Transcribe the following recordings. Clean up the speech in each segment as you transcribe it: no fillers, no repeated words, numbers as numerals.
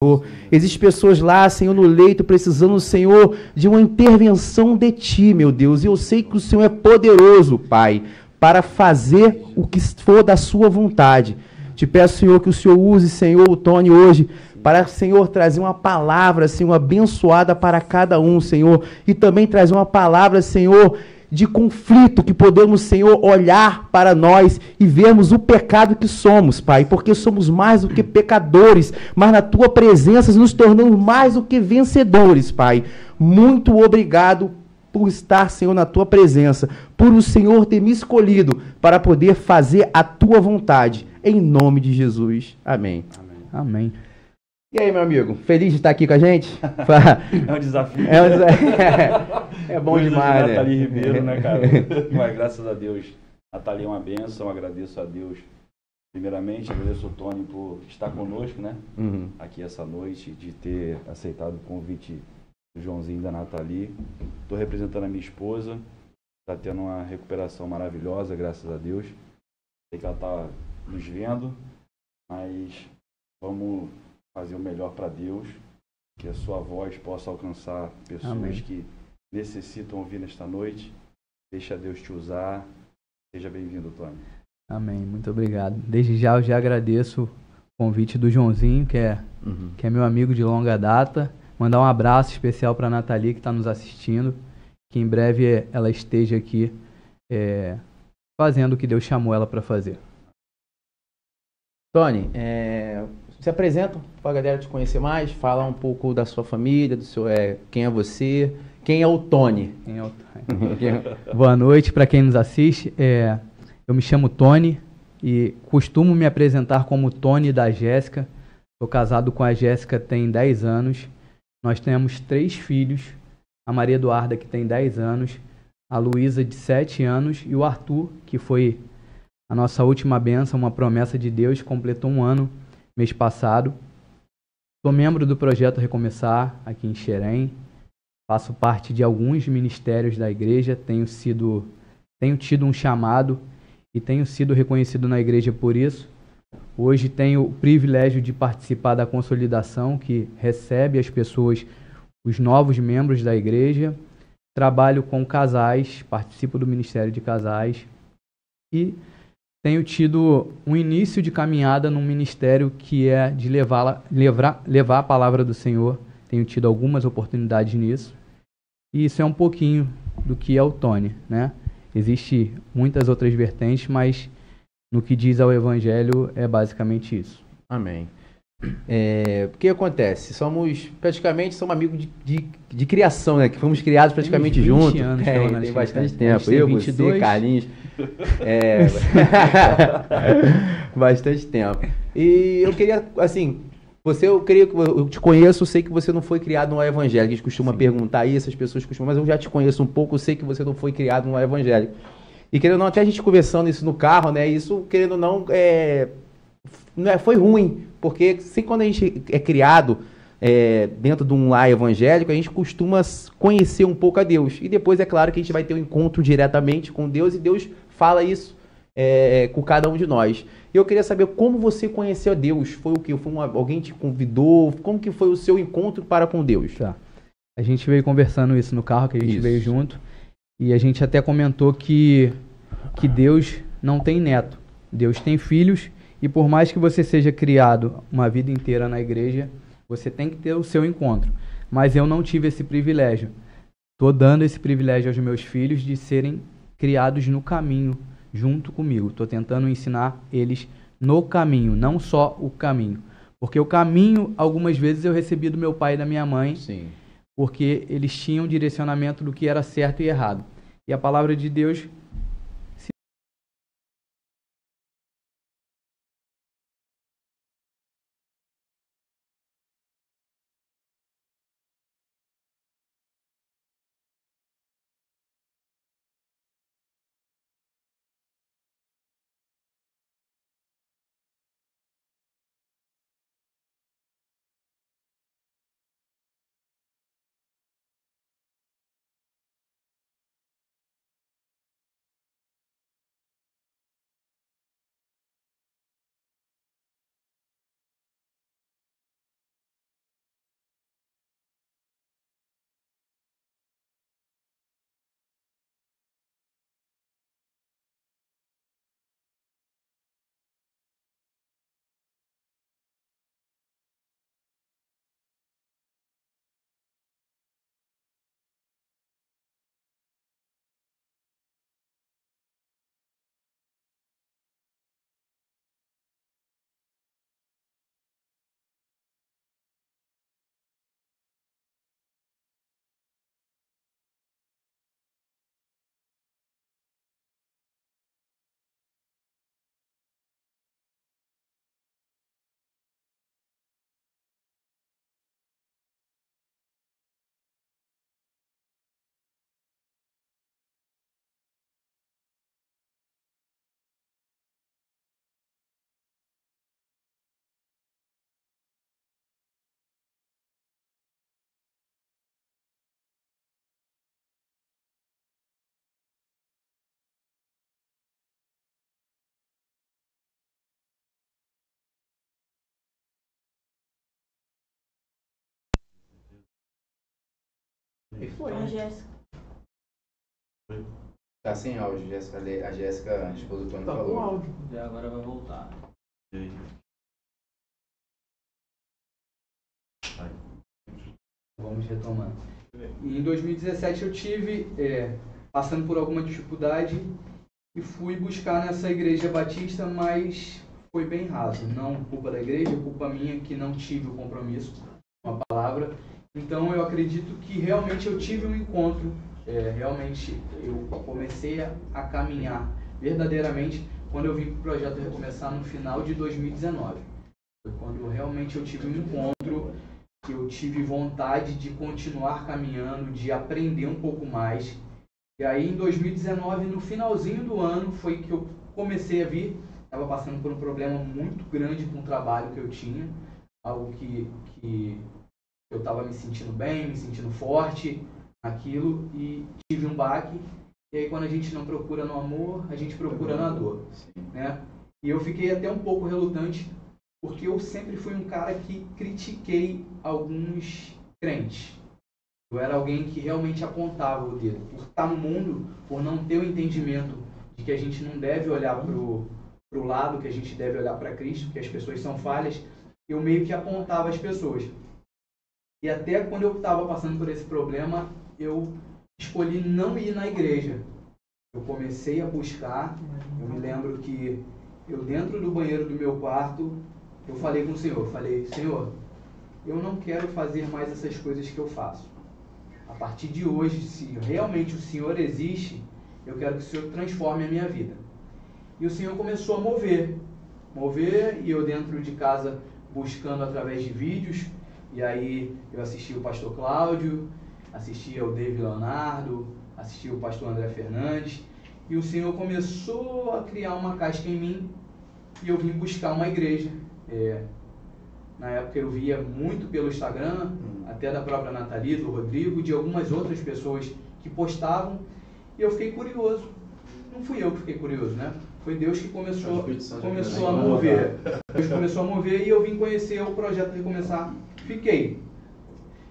Senhor. Existem pessoas lá, Senhor, no leito, precisando, Senhor, de uma intervenção de Ti, meu Deus. E eu sei que o Senhor é poderoso, Pai, para fazer o que for da Sua vontade. Te peço, Senhor, que o Senhor use, Senhor, o Tony hoje, para, Senhor, trazer uma palavra, Senhor, abençoada para cada um, Senhor. E também trazer uma palavra, Senhor, de conflito, que podemos, Senhor, olhar para nós e vermos o pecado que somos, Pai, porque somos mais do que pecadores, mas na Tua presença nos tornamos mais do que vencedores, Pai. Muito obrigado por estar, Senhor, na Tua presença, por o Senhor ter me escolhido para poder fazer a Tua vontade, em nome de Jesus. Amém. Amém. E aí, meu amigo, feliz de estar aqui com a gente? É um desafio. É bom demais, né? Nathalie Ribeiro, né, cara? Mas graças a Deus, Nathalie é uma bênção, agradeço a Deus. Primeiramente, agradeço o Tony por estar conosco, né? Aqui essa noite, de ter aceitado o convite do Joãozinho e da Nathalie. Estou representando a minha esposa, está tendo uma recuperação maravilhosa, graças a Deus. Sei que ela está nos vendo, mas vamos fazer o melhor para Deus, que a sua voz possa alcançar pessoas Amém. Que necessitam ouvir nesta noite. Deixa Deus te usar. Seja bem-vindo, Tony. Amém, muito obrigado. Desde já eu já agradeço o convite do Joãozinho, que é meu amigo de longa data. Mandar um abraço especial para a Nathalie, que está nos assistindo, que em breve ela esteja aqui fazendo o que Deus chamou ela para fazer. Tony, se apresenta para a galera te conhecer mais, fala um pouco da sua família, do seu, quem é você, quem é o Tony. Boa noite para quem nos assiste. Eu me chamo Tony e costumo me apresentar como Tony da Jéssica. Estou casado com a Jéssica tem 10 anos. Nós temos 3 filhos. A Maria Eduarda, que tem 10 anos, a Luísa, de 7 anos, e o Arthur, que foi a nossa última bênção, uma promessa de Deus, completou 1 ano mês passado. Sou membro do Projeto Recomeçar, aqui em Xerém. Faço parte de alguns ministérios da igreja. Tenho tido um chamado e tenho sido reconhecido na igreja por isso. Hoje tenho o privilégio de participar da consolidação, que recebe as pessoas, os novos membros da igreja. Trabalho com casais, participo do Ministério de Casais e tenho tido um início de caminhada num ministério que é de levar a palavra do Senhor. Tenho tido algumas oportunidades nisso. E isso é um pouquinho do que é o Tony, né? Existem muitas outras vertentes, mas no que diz ao Evangelho é basicamente isso. Amém. O que acontece? Somos amigos de criação, né? Que fomos criados praticamente juntos. Anos, tem bastante tempo. Eu, 22. você, Carlinhos. Bastante tempo. E eu queria, assim, eu te conheço, eu sei que você não foi criado no evangélico. A gente costuma perguntar isso, as pessoas costumam, mas eu já te conheço um pouco, eu sei que você não foi criado no evangélico. E querendo ou não, até a gente conversando isso no carro, né? Isso, querendo ou não, foi ruim, porque sempre quando a gente é criado dentro de um lar evangélico, a gente costuma conhecer um pouco a Deus. E depois, é claro, que a gente vai ter um encontro diretamente com Deus, e Deus fala isso com cada um de nós. E eu queria saber como você conheceu a Deus. Foi o quê? Alguém te convidou? Como que foi o seu encontro para com Deus? Tá. A gente veio conversando isso no carro, que a gente veio junto, e a gente até comentou que Deus não tem neto. Deus tem filhos, e por mais que você seja criado uma vida inteira na igreja, você tem que ter o seu encontro. Mas eu não tive esse privilégio. Estou dando esse privilégio aos meus filhos de serem criados no caminho, junto comigo. Estou tentando ensinar eles no caminho, não só o caminho. Porque o caminho, algumas vezes, eu recebi do meu pai e da minha mãe, Sim. Porque eles tinham direcionamento do que era certo e errado. E a palavra de Deus E foi. A Jéssica. Tá sem áudio, Jéssica. A Jéssica, a esposa do Tony, Tá falou. com áudio. E agora vai voltar. E aí? Vamos retomando. E em 2017 eu tive, passando por alguma dificuldade, e fui buscar nessa igreja batista, mas foi bem raso. Não culpa da igreja, culpa minha que não tive o compromisso com a palavra. Então eu acredito que realmente eu tive um encontro, realmente eu comecei a caminhar verdadeiramente quando eu vim para o projeto Recomeçar no final de 2019. Foi quando realmente eu tive um encontro, que eu tive vontade de continuar caminhando, de aprender um pouco mais. E aí em 2019, no finalzinho do ano, foi que eu comecei a vir. Estava passando por um problema muito grande com o trabalho que eu tinha, algo que eu estava me sentindo bem, me sentindo forte naquilo, e tive um baque. E aí quando a gente não procura no amor, a gente procura na dor, né? E eu fiquei até um pouco relutante, porque eu sempre fui um cara que critiquei alguns crentes. Eu era alguém que realmente apontava o dedo. Por estar no mundo, por não ter o entendimento de que a gente não deve olhar para o lado, que a gente deve olhar para Cristo, que as pessoas são falhas, eu meio que apontava as pessoas. E até quando eu estava passando por esse problema, eu escolhi não ir na igreja. Eu comecei a buscar, eu me lembro que eu dentro do banheiro do meu quarto, eu falei com o Senhor, Senhor, eu não quero fazer mais essas coisas que eu faço. A partir de hoje, se realmente o Senhor existe, eu quero que o Senhor transforme a minha vida. E o Senhor começou a mover, e eu dentro de casa buscando através de vídeos, e aí eu assisti o pastor Cláudio, assisti ao David Leonardo, assisti o pastor André Fernandes, e o Senhor começou a criar uma casca em mim, e eu vim buscar uma igreja. Na época eu via muito pelo Instagram, até da própria Nathalie, do Rodrigo, de algumas outras pessoas que postavam, e eu fiquei curioso. Não fui eu que fiquei curioso, né? Foi Deus que começou a mover. Deus começou a mover e eu vim conhecer o projeto Recomeçar. Fiquei.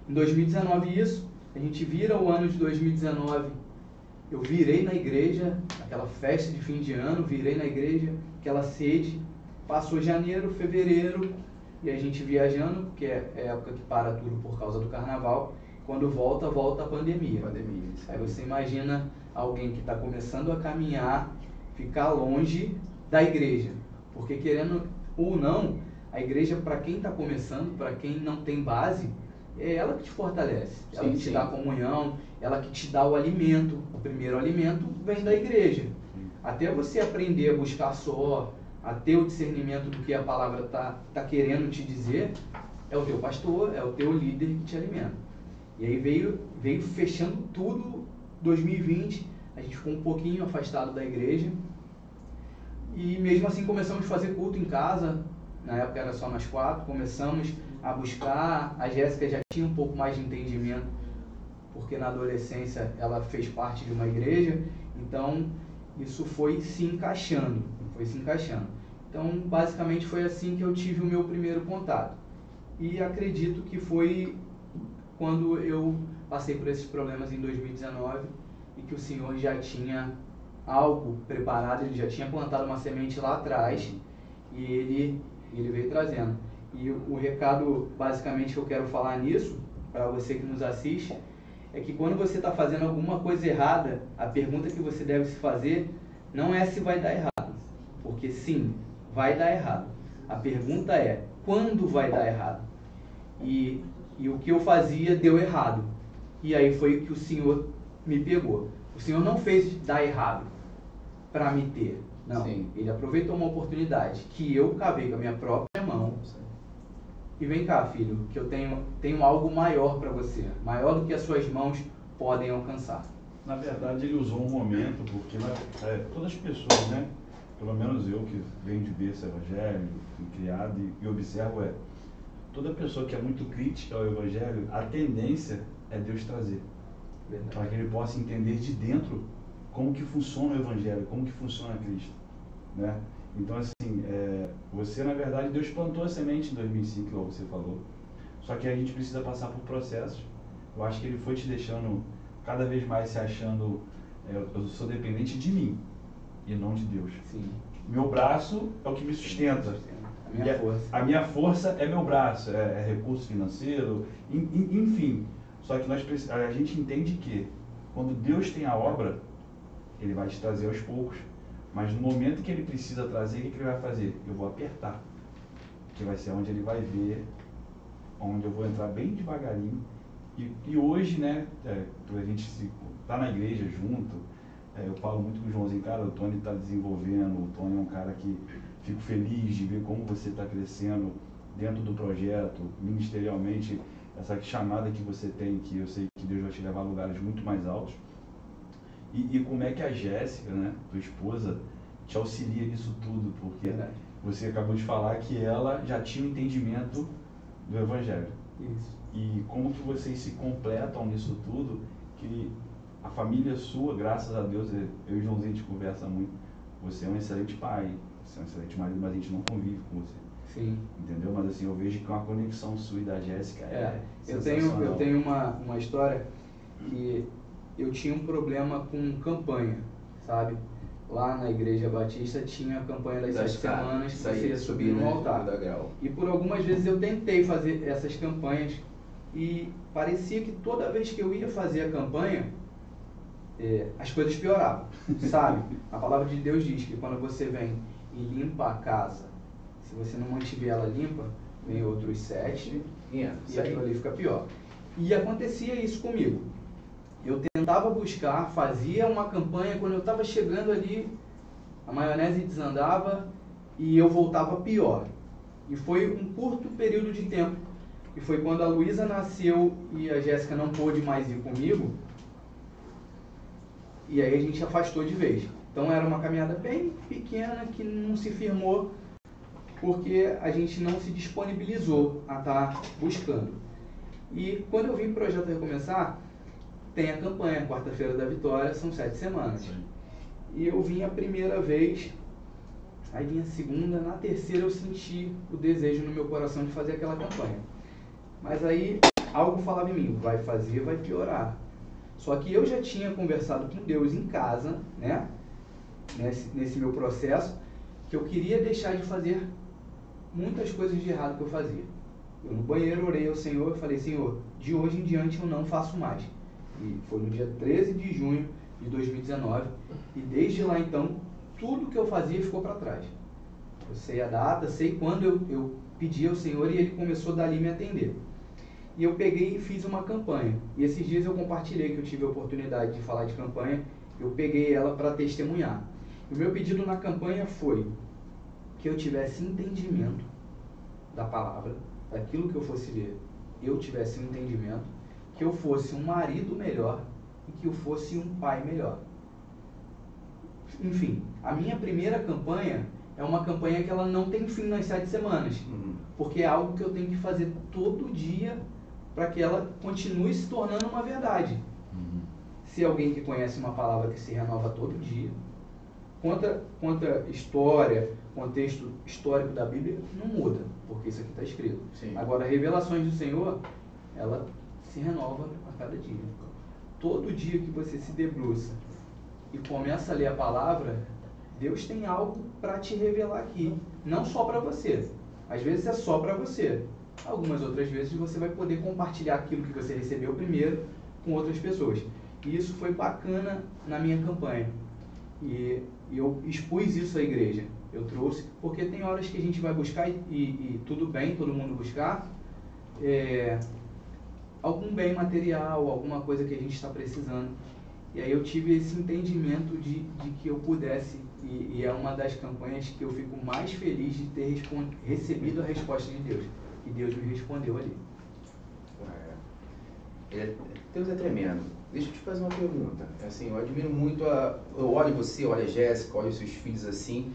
Em 2019 isso, a gente vira o ano de 2019, eu virei na igreja, aquela festa de fim de ano, virei na igreja, aquela sede, passou janeiro, fevereiro, e a gente viajando, porque é a época que para tudo por causa do carnaval, quando volta a pandemia. Aí você imagina alguém que está começando a caminhar, ficar longe da igreja, porque querendo ou não, a igreja para quem está começando, para quem não tem base, é ela que te fortalece, ela que te dá a comunhão, ela que te dá o alimento. O primeiro alimento vem da igreja. Até você aprender a buscar só, a ter o discernimento do que a palavra tá querendo te dizer, é o teu pastor, é o teu líder que te alimenta. E aí veio fechando tudo 2020, a gente ficou um pouquinho afastado da igreja, e mesmo assim começamos a fazer culto em casa. Na época era só nós 4, começamos a buscar. A Jéssica já tinha um pouco mais de entendimento, porque na adolescência ela fez parte de uma igreja, então isso foi se encaixando. Então, basicamente foi assim que eu tive o meu primeiro contato. E acredito que foi quando eu passei por esses problemas em 2019 e que o Senhor já tinha algo preparado, Ele já tinha plantado uma semente lá atrás e Ele veio trazendo. E o recado, basicamente, que eu quero falar nisso, para você que nos assiste, é que quando você está fazendo alguma coisa errada, a pergunta que você deve se fazer não é se vai dar errado, porque sim, vai dar errado. A pergunta é, quando vai dar errado? E o que eu fazia deu errado. E aí foi que o Senhor me pegou. O Senhor não fez dar errado para me ter. Não, sim. Ele aproveitou uma oportunidade que eu cavei com a minha própria mão. E vem cá, filho, que eu tenho algo maior para você, maior do que as suas mãos podem alcançar. Na verdade, ele usou um momento, porque todas as pessoas, né? Pelo menos eu que venho de berço evangélico, fui criado e observo, toda pessoa que é muito crítica ao evangelho, a tendência é Deus trazer. Para que ele possa entender de dentro como que funciona o evangelho, como que funciona Cristo, né? Então, assim, você, na verdade, Deus plantou a semente em 2005, como você falou. Só que a gente precisa passar por processos eu acho que ele foi te deixando cada vez mais se achando, eu sou dependente de mim e não de Deus. Sim. Meu braço é o que me sustenta. A minha força é meu braço, é recurso financeiro, enfim. Só que a gente entende que quando Deus tem a obra, Ele vai te trazer aos poucos. Mas no momento que Ele precisa trazer, o que Ele vai fazer? Eu vou apertar. Que vai ser onde Ele vai ver, onde eu vou entrar bem devagarinho. E hoje, né, a gente tá na igreja junto, eu falo muito com o Joãozinho, cara, o Tony está desenvolvendo, o Tony é um cara que fico feliz de ver como você está crescendo dentro do projeto, ministerialmente, essa chamada que você tem, que eu sei que Deus vai te levar a lugares muito mais altos. E como é que a Jéssica, né, tua esposa, te auxilia nisso tudo, porque você acabou de falar que ela já tinha um entendimento do Evangelho. Isso. E como que vocês se completam nisso tudo, que a família sua, graças a Deus, eu e o Joãozinho a gente conversa muito, você é um excelente pai, você é um excelente marido, mas a gente não convive com você. Sim. Entendeu? Mas assim, eu vejo que uma conexão sua e da Jéssica eu tenho uma história que eu tinha um problema com campanha, sabe? Lá na Igreja Batista tinha a campanha das 7 semanas que você ia subir no altar. E por algumas vezes eu tentei fazer essas campanhas e parecia que toda vez que eu ia fazer a campanha, as coisas pioravam, sabe? A palavra de Deus diz que quando você vem e limpa a casa, se você não mantiver ela limpa, vem outros 7 e aquilo ali fica pior. E acontecia isso comigo. Eu tentava buscar, fazia uma campanha, quando eu estava chegando ali, a maionese desandava e eu voltava pior. E foi um curto período de tempo. E foi quando a Luísa nasceu e a Jéssica não pôde mais ir comigo. E aí a gente afastou de vez. Então era uma caminhada bem pequena que não se firmou porque a gente não se disponibilizou a estar buscando. E quando eu vim para o Projeto Recomeçar, tem a campanha, quarta-feira da vitória, são 7 semanas. E eu vim a primeira vez, aí vim a segunda, na terceira eu senti o desejo no meu coração de fazer aquela campanha. Mas aí algo falava em mim, vai fazer, vai piorar. Só que eu já tinha conversado com Deus em casa, né, nesse meu processo, que eu queria deixar de fazer muitas coisas de errado que eu fazia. Eu no banheiro orei ao Senhor e falei, Senhor, de hoje em diante eu não faço mais. E foi no dia 13 de junho de 2019, e desde lá então, tudo que eu fazia ficou para trás. Eu sei a data, sei quando eu pedi ao Senhor e Ele começou dali me atender. E eu peguei e fiz uma campanha. E esses dias eu compartilhei que eu tive a oportunidade de falar de campanha, eu peguei ela para testemunhar. O meu pedido na campanha foi que eu tivesse entendimento da palavra, daquilo que eu fosse ler, eu tivesse um entendimento, que eu fosse um marido melhor e que eu fosse um pai melhor. Enfim, a minha primeira campanha é uma campanha que ela não tem fim nas 7 semanas, porque é algo que eu tenho que fazer todo dia para que ela continue se tornando uma verdade. Se alguém que conhece uma palavra que se renova todo dia, conta história, contexto histórico da Bíblia, não muda, porque isso aqui está escrito. Sim. Agora, revelações do Senhor, ela se renova a cada dia. Todo dia que você se debruça e começa a ler a palavra, Deus tem algo para te revelar aqui. Não só para você. Às vezes é só para você. Algumas outras vezes você vai poder compartilhar aquilo que você recebeu primeiro com outras pessoas. E isso foi bacana na minha campanha. E eu expus isso à igreja. Eu trouxe, porque tem horas que a gente vai buscar e tudo bem, todo mundo buscar algum bem material, alguma coisa que a gente está precisando. E aí eu tive esse entendimento de que eu pudesse, e é uma das campanhas que eu fico mais feliz de ter recebido a resposta de Deus. E Deus me respondeu ali. Deus é tremendo. Deixa eu te fazer uma pergunta. Assim, eu admiro muito eu olho você, olho a Jéssica, olho os seus filhos assim.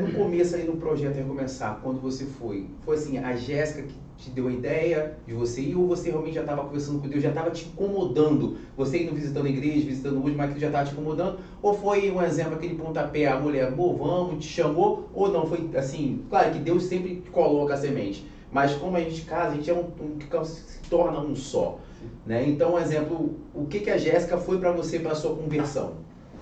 No começo aí no projeto Recomeçar, quando você foi assim, a Jéssica que te deu a ideia de você ir, ou você realmente já estava conversando com Deus, já estava te incomodando? Você indo visitando a igreja, visitando hoje, mas que já estava te incomodando? Ou foi um exemplo, aquele pontapé, a mulher, vamos, te chamou? Ou não, foi assim, claro que Deus sempre coloca a semente, mas como a gente casa, a gente se torna um só. Né? Então, um exemplo, o que a Jéssica foi para você, para a sua conversão?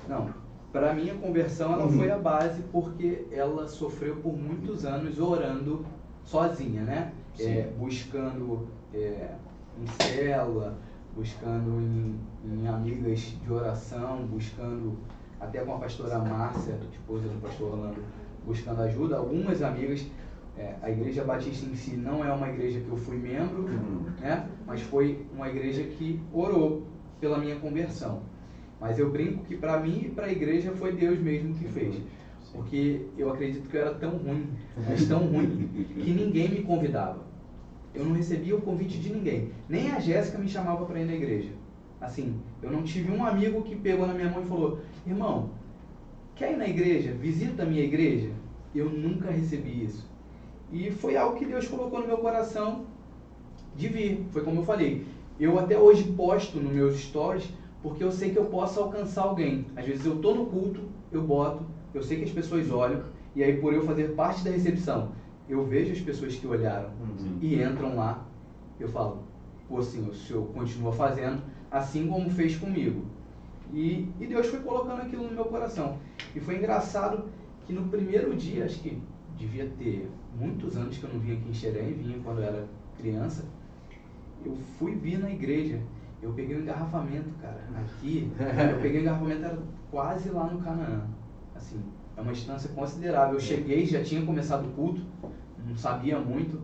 Não, para mim a conversão ela foi a base porque ela sofreu por muitos anos orando sozinha, né? Buscando em célula, buscando em amigas de oração, buscando até com a pastora Márcia, esposa do pastor Orlando, buscando ajuda. Algumas amigas, a Igreja Batista em si não é uma igreja que eu fui membro, né? Mas foi uma igreja que orou pela minha conversão. Mas eu brinco que para mim e para a igreja foi Deus mesmo que fez. Porque eu acredito que eu era tão ruim, mas tão ruim, que ninguém me convidava. Eu não recebia o convite de ninguém. Nem a Jéssica me chamava para ir na igreja. Assim, eu não tive um amigo que pegou na minha mão e falou: irmão, quer ir na igreja? Visita a minha igreja? Eu nunca recebi isso. E foi algo que Deus colocou no meu coração de vir. Foi como eu falei. Eu até hoje posto nos meus stories porque eu sei que eu posso alcançar alguém. Às vezes eu estou no culto, eu boto, eu sei que as pessoas olham, e aí por eu fazer parte da recepção, eu vejo as pessoas que olharam e entram lá, eu falo: pô, Senhor, o Senhor continua fazendo assim como fez comigo. E Deus foi colocando aquilo no meu coração. E foi engraçado que no primeiro dia, acho que devia ter muitos anos que eu não vinha aqui em Xerém, vinha quando eu era criança, eu fui vir na igreja. Eu peguei um engarrafamento, cara, aqui, eu peguei um engarrafamento, era quase lá no Canaã, assim, é uma distância considerável. Eu cheguei, já tinha começado o culto, não sabia muito,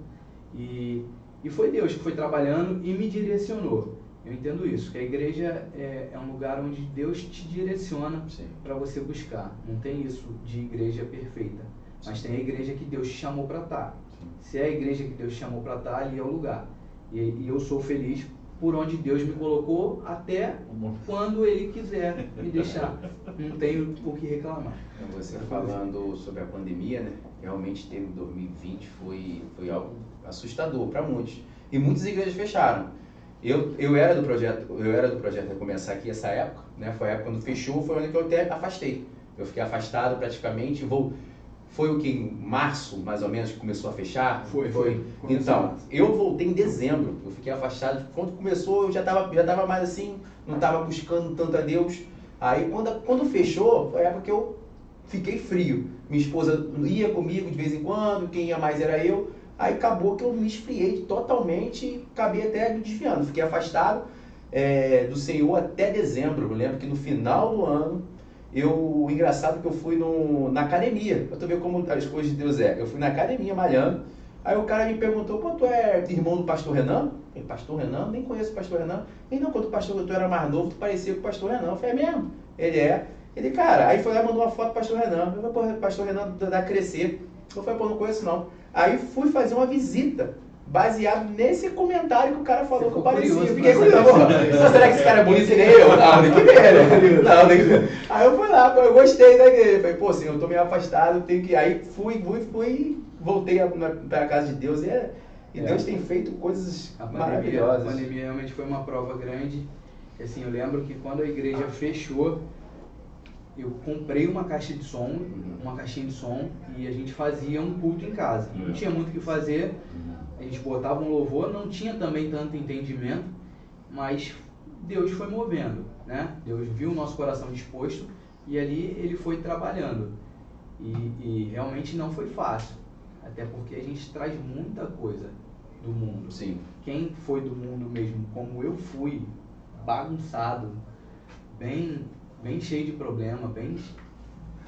e foi Deus que foi trabalhando e me direcionou. Eu entendo isso, que a igreja é um lugar onde Deus te direciona para você buscar. Não tem isso de igreja perfeita, mas tem a igreja que Deus te chamou para estar. Se é a igreja que Deus te chamou para estar, ali é o lugar. E eu sou feliz por onde Deus me colocou, até quando Ele quiser me deixar. Não tenho o que reclamar. Você falando sobre a pandemia, né? Realmente teve 2020, foi algo assustador para muitos. E muitas igrejas fecharam. Eu era do projeto Recomeçar aqui essa época, né? Foi a época quando fechou, foi onde que eu até afastei. Eu fiquei afastado praticamente, foi o que? Em março, mais ou menos, que começou a fechar? Foi. Então, eu voltei em dezembro, eu fiquei afastado. Quando começou, eu já tava mais assim, não estava buscando tanto a Deus. Aí, quando fechou, foi a época que eu fiquei frio. Minha esposa ia comigo de vez em quando, quem ia mais era eu. Aí acabou que eu me esfriei totalmente e acabei até me desviando. Fiquei afastado do Senhor até dezembro. Eu lembro que no final do ano, o engraçado é que eu fui na academia. Pra tu ver como as coisas de Deus é. Eu fui na academia malhando. Aí o cara me perguntou: pô, tu é irmão do pastor Renan? Eu falei: pastor Renan? Nem conheço o pastor Renan. E não, quando tu era mais novo, tu parecia com o pastor Renan. Eu falei: é mesmo? Ele é. Ele, cara, aí foi lá e mandou uma foto do pastor Renan. Eu falei: pô, pastor Renan dá crescer. Eu falei: pô, não conheço não. Aí fui fazer uma visita, baseado nesse comentário que o cara falou que eu parecia. Eu fiquei curioso. Será que esse cara é bonito que nem eu? Não, tem que ver, né? Não, tem que ver. Aí eu fui lá, eu gostei da igreja. Falei: pô, senhor, eu tô meio afastado, tenho que... Aí fui, voltei para a casa de Deus e Deus tem feito coisas maravilhosas. A pandemia realmente foi uma prova grande. Assim, eu lembro que quando a igreja fechou, eu comprei uma caixinha de som, e a gente fazia um culto em casa. Não tinha muito o que fazer, a gente botava um louvor, não tinha também tanto entendimento, mas Deus foi movendo, né? Deus viu o nosso coração disposto e ali Ele foi trabalhando. E realmente não foi fácil, até porque a gente traz muita coisa do mundo. Sim. Quem foi do mundo mesmo, como eu fui, bagunçado, bem cheio de problema,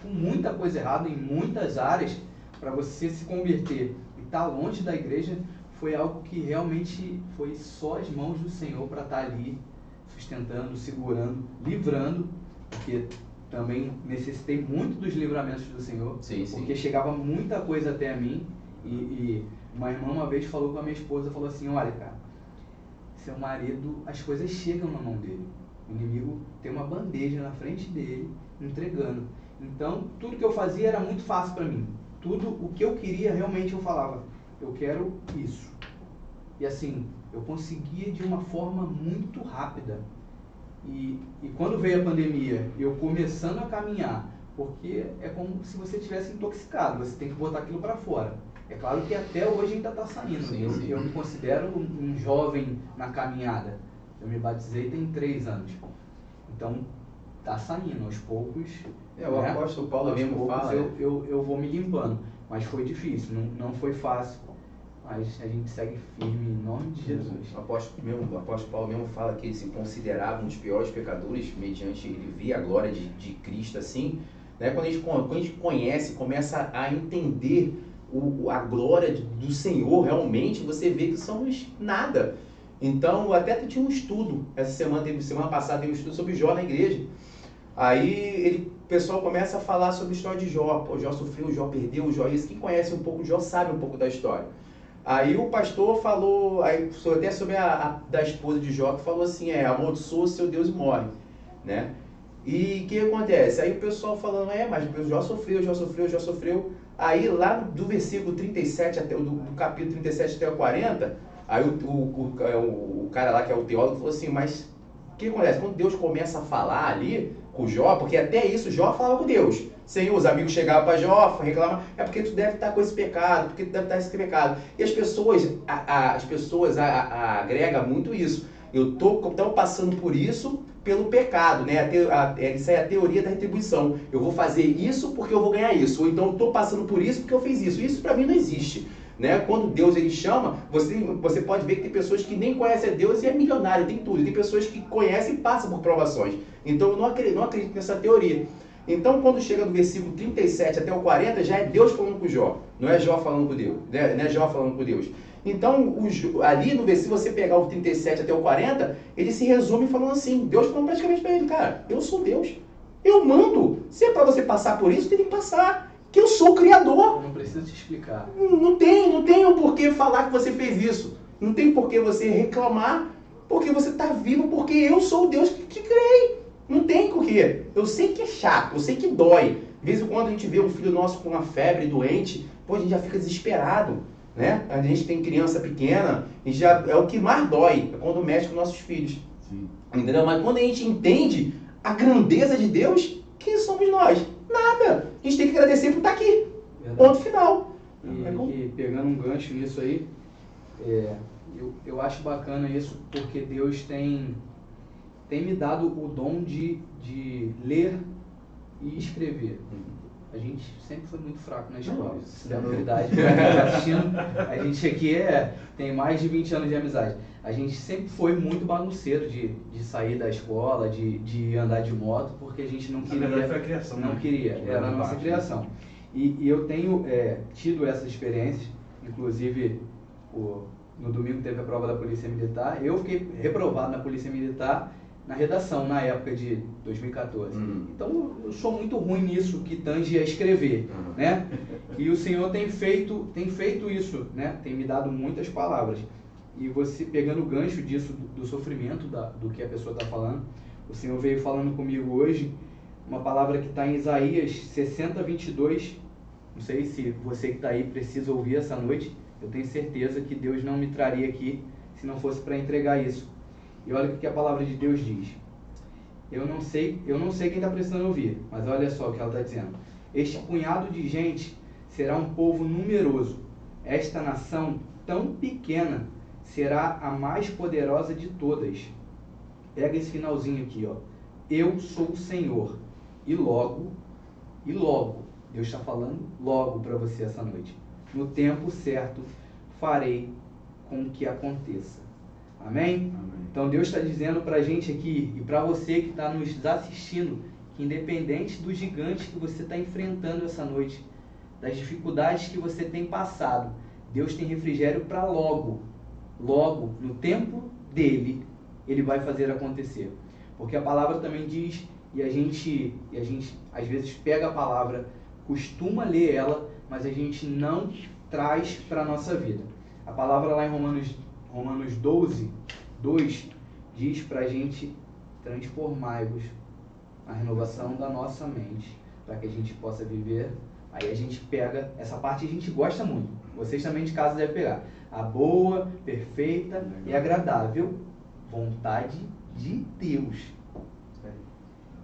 com muita coisa errada em muitas áreas, para você se converter e estar longe da igreja, foi algo que realmente foi só as mãos do Senhor para estar ali, sustentando, segurando, livrando, porque também necessitei muito dos livramentos do Senhor, porque chegava muita coisa até a mim, e uma irmã uma vez falou com a minha esposa, falou assim: olha, cara, seu marido, as coisas chegam na mão dele. O inimigo tem uma bandeja na frente dele, entregando. Então, tudo que eu fazia era muito fácil para mim. Tudo o que eu queria, realmente eu falava: eu quero isso. E assim, eu conseguia de uma forma muito rápida. E quando veio a pandemia, eu começando a caminhar, porque é como se você estivesse intoxicado, você tem que botar aquilo para fora. É claro que até hoje ainda está saindo. Eu me considero um jovem na caminhada. Eu me batizei tem 3 anos. Então, está saindo aos poucos. O apóstolo Paulo mesmo fala. Eu vou me limpando. Mas foi difícil, não foi fácil. Mas a gente segue firme em nome de Jesus. O apóstolo Paulo mesmo fala que ele se considerava um dos piores pecadores, mediante ele via a glória de Cristo assim. Né? Quando a gente conhece, começa a entender a glória do Senhor, realmente, você vê que somos nada. Então, até tinha um estudo, semana passada teve um estudo sobre Jó na igreja. Aí o pessoal começa a falar sobre a história de Jó. Pô, Jó sofreu, Jó perdeu, Jó isso. Quem conhece um pouco Jó sabe um pouco da história. Aí o pastor falou, até sobre da esposa de Jó, que falou assim, amaldiçoa seu Deus e morre, né? E o que acontece? Aí o pessoal falando, mas Jó sofreu. Aí lá do versículo 37, do capítulo 37 até o 40, aí o cara lá que é o teólogo falou assim, mas o que acontece? Quando Deus começa a falar ali com Jó, porque até isso Jó falava com Deus. Senhor, os amigos chegavam para Jó, reclamavam, porque tu deve estar com esse pecado, porque tu deve estar com esse pecado. E as pessoas agregam muito isso. Eu estou passando por isso pelo pecado, né? Essa é a teoria da retribuição. Eu vou fazer isso porque eu vou ganhar isso. Ou então eu estou passando por isso porque eu fiz isso. Isso para mim não existe. Né? Quando Deus ele chama, você pode ver que tem pessoas que nem conhecem a Deus e é milionário, tem tudo. Tem pessoas que conhecem e passam por provações. Então eu não acredito nessa teoria. Então quando chega do versículo 37 até o 40, já é Deus falando com Jó. Não é Jó falando com Deus. Não é Jó falando com Deus. Então, ali no versículo, se você pegar o 37 até o 40, ele se resume falando assim, Deus falando praticamente para ele, cara, eu sou Deus, eu mando, se é para você passar por isso, tem que passar, que eu sou o Criador. Não preciso te explicar. Não tem por que falar que você fez isso, não tem por que você reclamar, porque você está vivo, porque eu sou o Deus que criei, não tem por quê. Eu sei que é chato, eu sei que dói, de vez em quando a gente vê um filho nosso com uma febre doente, a gente já fica desesperado. Né? A gente tem criança pequena e já é o que mais dói, é quando mexe com nossos filhos. Sim. Entendeu? Mas quando a gente entende a grandeza de Deus, quem somos nós? Nada. A gente tem que agradecer por estar aqui. Verdade. Ponto final. E pegando um gancho nisso aí, eu acho bacana isso, porque Deus tem me dado o dom de ler e escrever. A gente sempre foi muito fraco na escola. Isso é a verdade. A gente aqui tem mais de 20 anos de amizade. A gente sempre foi muito bagunceiro de sair da escola, de andar de moto, porque a gente não queria. Foi a criação, não queria, era a nossa criação. E eu tenho tido essas experiências, inclusive no domingo teve a prova da Polícia Militar. Eu fiquei reprovado na Polícia Militar na redação, na época de 2014. Então, eu sou muito ruim nisso, que tange a escrever, né? E o Senhor tem feito isso, né? Tem me dado muitas palavras. E você, pegando o gancho disso, do sofrimento, do que a pessoa está falando, o Senhor veio falando comigo hoje, uma palavra que está em Isaías 60, 22. Não sei se você que está aí precisa ouvir essa noite. Eu tenho certeza que Deus não me traria aqui se não fosse para entregar isso. E olha o que a palavra de Deus diz. Eu não sei quem está precisando ouvir, mas olha só o que ela está dizendo. Este punhado de gente será um povo numeroso. Esta nação tão pequena será a mais poderosa de todas. Pega esse finalzinho aqui, ó. Eu sou o Senhor. E logo, Deus está falando logo para você essa noite. No tempo certo, farei com que aconteça. Amém? Então Deus está dizendo para a gente aqui e para você que está nos assistindo que independente do gigante que você está enfrentando essa noite, das dificuldades que você tem passado, Deus tem refrigério para logo, no tempo dele, ele vai fazer acontecer. Porque a palavra também diz, e a gente às vezes pega a palavra, costuma ler ela, mas a gente não traz para a nossa vida. A palavra lá em Romanos 12, 2, diz para a gente transformar-vos na renovação da nossa mente, para que a gente possa viver. Aí a gente pega, essa parte a gente gosta muito, vocês também de casa devem pegar, a boa, perfeita e agradável vontade de Deus.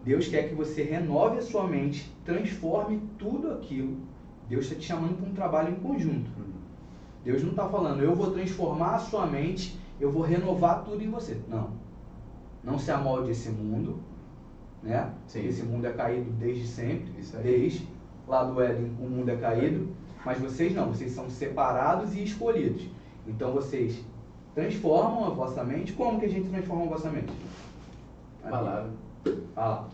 Deus quer que você renove a sua mente, transforme tudo aquilo. Deus está te chamando para um trabalho em conjunto. Deus não está falando, eu vou transformar a sua mente, eu vou renovar tudo em você. Não. Não se amolde esse mundo, né? Esse mundo é caído desde sempre, desde lá do Éden o mundo é caído, mas vocês não, vocês são separados e escolhidos. Então vocês transformam a vossa mente. Como que a gente transforma a vossa mente? Palavra. Palavra.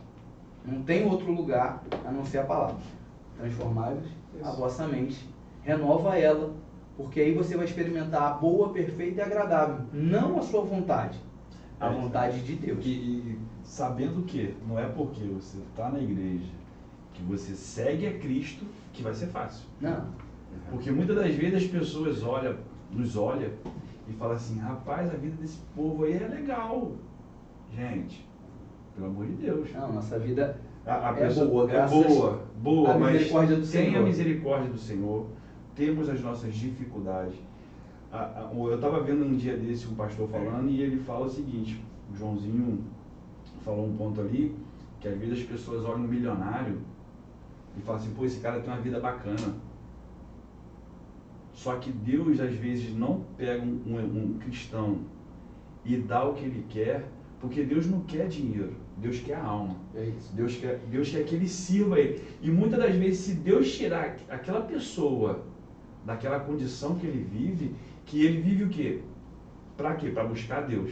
Não tem outro lugar a não ser a palavra. Transformai-vos a vossa mente, renova ela, porque aí você vai experimentar a boa, perfeita e agradável, não a sua vontade, a vontade de Deus. E sabendo que não é porque você está na igreja que você segue a Cristo que vai ser fácil. Não. Porque muitas das vezes as pessoas nos olham e falam assim, rapaz, a vida desse povo aí é legal. Gente, pelo amor de Deus. Não, nossa vida pessoa boa, graças boa, à misericórdia do sem Senhor. a misericórdia do Senhor, temos as nossas dificuldades. Eu estava vendo um dia desse um pastor falando e ele fala o seguinte, o Joãozinho falou um ponto ali, que às vezes as pessoas olham um milionário e falam assim, pô, esse cara tem uma vida bacana. Só que Deus às vezes não pega um cristão e dá o que ele quer, porque Deus não quer dinheiro, Deus quer a alma. É isso. Deus quer que ele sirva ele. E muitas das vezes, se Deus tirar aquela pessoa daquela condição que ele vive o quê? Para quê? Para buscar Deus.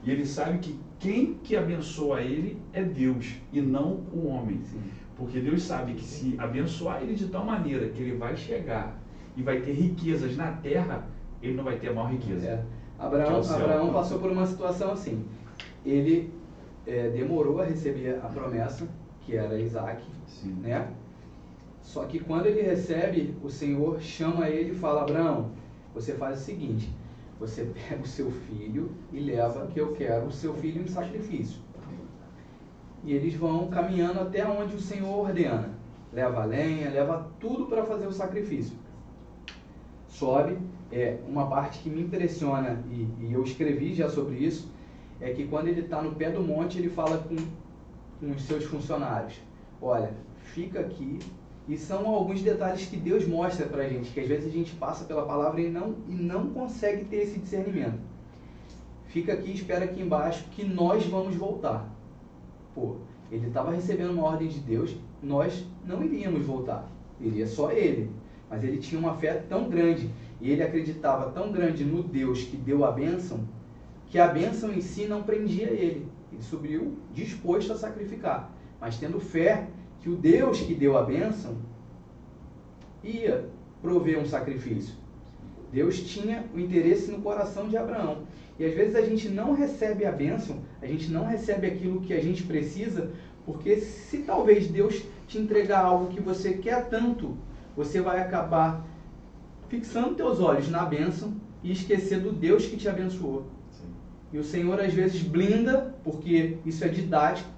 E ele sabe que quem que abençoa ele é Deus e não o homem. Sim. Porque Deus sabe que se abençoar ele de tal maneira que ele vai chegar e vai ter riquezas na terra, ele não vai ter a maior riqueza. Abraão passou por uma situação assim. Ele demorou a receber a promessa, que era Isaac, né? Só que quando ele recebe, o Senhor chama ele e fala, Abraão, você faz o seguinte, você pega o seu filho e leva, que eu quero o seu filho em sacrifício. E eles vão caminhando até onde o Senhor ordena. Leva a lenha, leva tudo para fazer o sacrifício. Sobe, uma parte que me impressiona, e eu escrevi já sobre isso, é que quando ele está no pé do monte, ele fala com os seus funcionários, olha, fica aqui, e são alguns detalhes que Deus mostra para a gente, que às vezes a gente passa pela palavra e não consegue ter esse discernimento. Fica aqui, espera aqui embaixo, que nós vamos voltar. Pô, ele estava recebendo uma ordem de Deus, nós não iríamos voltar, iria só ele. Mas ele tinha uma fé tão grande, e ele acreditava tão grande no Deus que deu a bênção, que a bênção em si não prendia ele. Ele subiu disposto a sacrificar, mas tendo fé que o Deus que deu a bênção ia prover um sacrifício. Deus tinha o interesse no coração de Abraão. E às vezes a gente não recebe a bênção, a gente não recebe aquilo que a gente precisa, porque se talvez Deus te entregar algo que você quer tanto, você vai acabar fixando teus olhos na bênção e esquecer do Deus que te abençoou. Sim. E o Senhor às vezes blinda, porque isso é didático,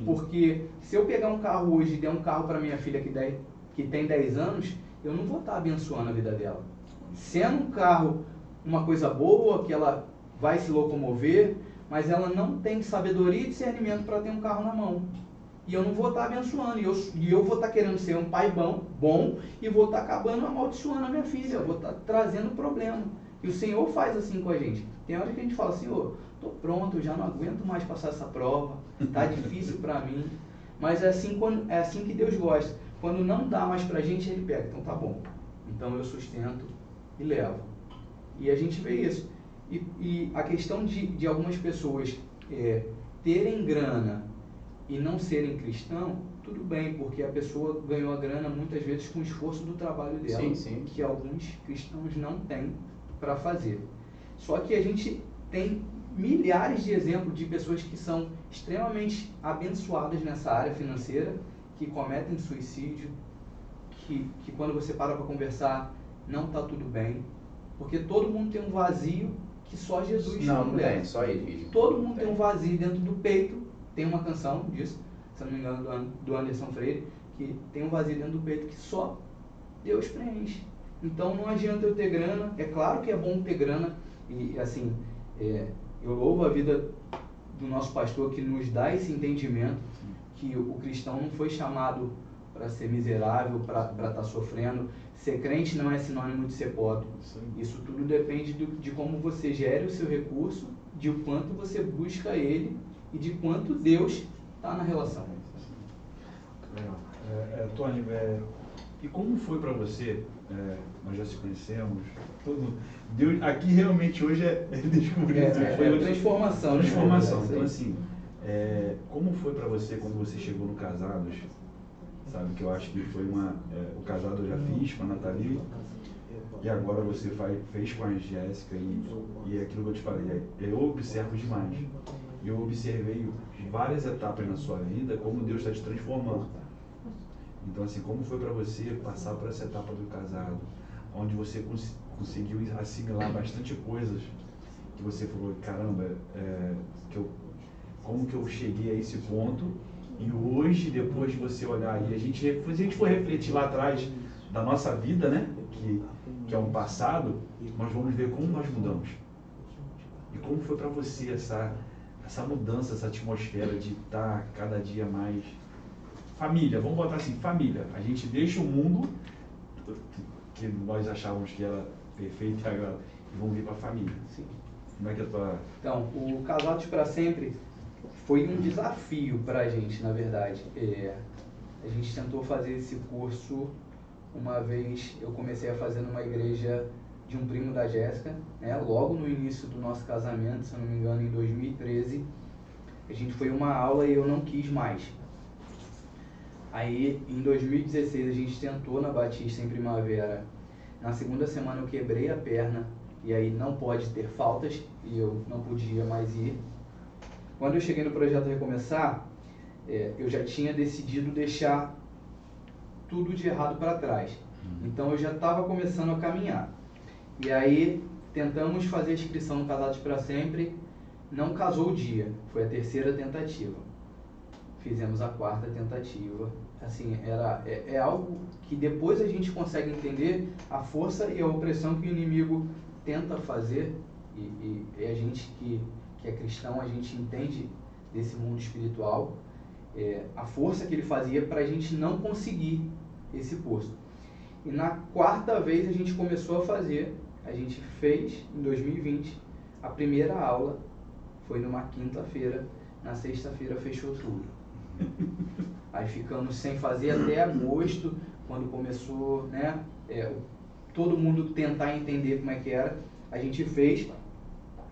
porque se eu pegar um carro hoje e der um carro para minha filha que tem 10 anos, eu não vou estar abençoando a vida dela. Sendo um carro uma coisa boa, que ela vai se locomover, mas ela não tem sabedoria e discernimento para ter um carro na mão. E eu não vou estar abençoando, e eu vou estar querendo ser um pai bom e vou estar acabando amaldiçoando a minha filha, eu vou estar trazendo problema. E o Senhor faz assim com a gente. Tem hora que a gente fala, Senhor, estou pronto, eu já não aguento mais passar essa prova, está difícil para mim. Mas é assim que Deus gosta. Quando não dá mais para a gente, Ele pega. Então tá bom, então eu sustento e levo. E a gente vê isso. E a questão de algumas pessoas terem grana e não serem cristão, tudo bem, porque a pessoa ganhou a grana muitas vezes com o esforço do trabalho dela, sim. Que alguns cristãos não têm para fazer. Só que a gente tem milhares de exemplos de pessoas que são extremamente abençoadas nessa área financeira, que cometem suicídio, que quando você para conversar, não está tudo bem, porque todo mundo tem um vazio que só Jesus não tem, só ele. Todo mundo tem um vazio dentro do peito. Tem uma canção disso, se não me engano, do Anderson Freire, que tem um vazio dentro do peito que só Deus preenche. Então não adianta eu ter grana. É claro que é bom ter grana, e assim, eu louvo a vida do nosso pastor que nos dá esse entendimento, que o cristão não foi chamado para ser miserável, para estar sofrendo. Ser crente não é sinônimo de ser pobre. Isso tudo depende de como você gere o seu recurso, de o quanto você busca ele e de quanto Deus está na relação. Legal. Tony, e como foi para você? Nós já se conhecemos, Deus, aqui realmente hoje é descobrir. Foi transformação. Transformação. Então, assim, como foi para você quando você chegou no Casados? Sabe, que eu acho que foi o Casado eu já fiz com a Nathalie, e agora você fez com a Jéssica, e é aquilo que eu te falei, eu observo demais. Eu observei várias etapas na sua vida, como Deus está te transformando. Então, assim, como foi para você passar por essa etapa do casado, onde você conseguiu assimilar bastante coisas, que você falou, caramba, como que eu cheguei a esse ponto, e hoje, depois de você olhar aí, se a gente for refletir lá atrás da nossa vida, né, que é um passado, nós vamos ver como nós mudamos. E como foi para você essa mudança, essa atmosfera de estar cada dia mais... Família, vamos botar assim, família. A gente deixa o mundo que nós achávamos que era perfeito e agradável e vamos vir para a família. Sim. Como é que é a tua... Então, o Casados para Sempre foi um desafio para a gente, na verdade. A gente tentou fazer esse curso uma vez, eu comecei a fazer numa igreja de um primo da Jéssica, né, logo no início do nosso casamento, se eu não me engano, em 2013. A gente foi uma aula e eu não quis mais. Aí, em 2016, a gente tentou na Batista em Primavera. Na segunda semana eu quebrei a perna, e aí não pode ter faltas, e eu não podia mais ir. Quando eu cheguei no Projeto Recomeçar, eu já tinha decidido deixar tudo de errado para trás. Então eu já estava começando a caminhar. E aí tentamos fazer a inscrição no Casados para Sempre, não casou o dia, foi a terceira tentativa. Fizemos a quarta tentativa. Assim, é algo que depois a gente consegue entender a força e a opressão que o inimigo tenta fazer, e a gente que é cristão, a gente entende desse mundo espiritual, a força que ele fazia para a gente não conseguir esse posto. E na quarta vez a gente começou a fazer, a gente fez em 2020, a primeira aula foi numa quinta-feira, na sexta-feira fechou tudo. Aí ficamos sem fazer até agosto, quando começou, né, todo mundo tentar entender como é que era. A gente fez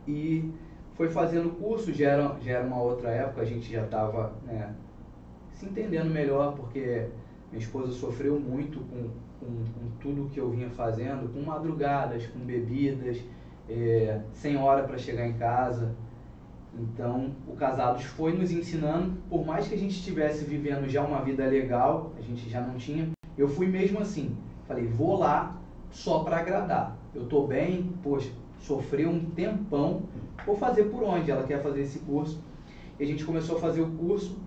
e foi fazendo o curso, já era uma outra época, a gente já estava, né, se entendendo melhor, porque minha esposa sofreu muito com tudo que eu vinha fazendo, com madrugadas, com bebidas, sem hora para chegar em casa. Então, o Casados foi nos ensinando, por mais que a gente estivesse vivendo já uma vida legal, a gente já não tinha, eu fui mesmo assim, falei, vou lá só para agradar, eu tô bem, poxa, sofreu um tempão, vou fazer por onde? Ela quer fazer esse curso, e a gente começou a fazer o curso,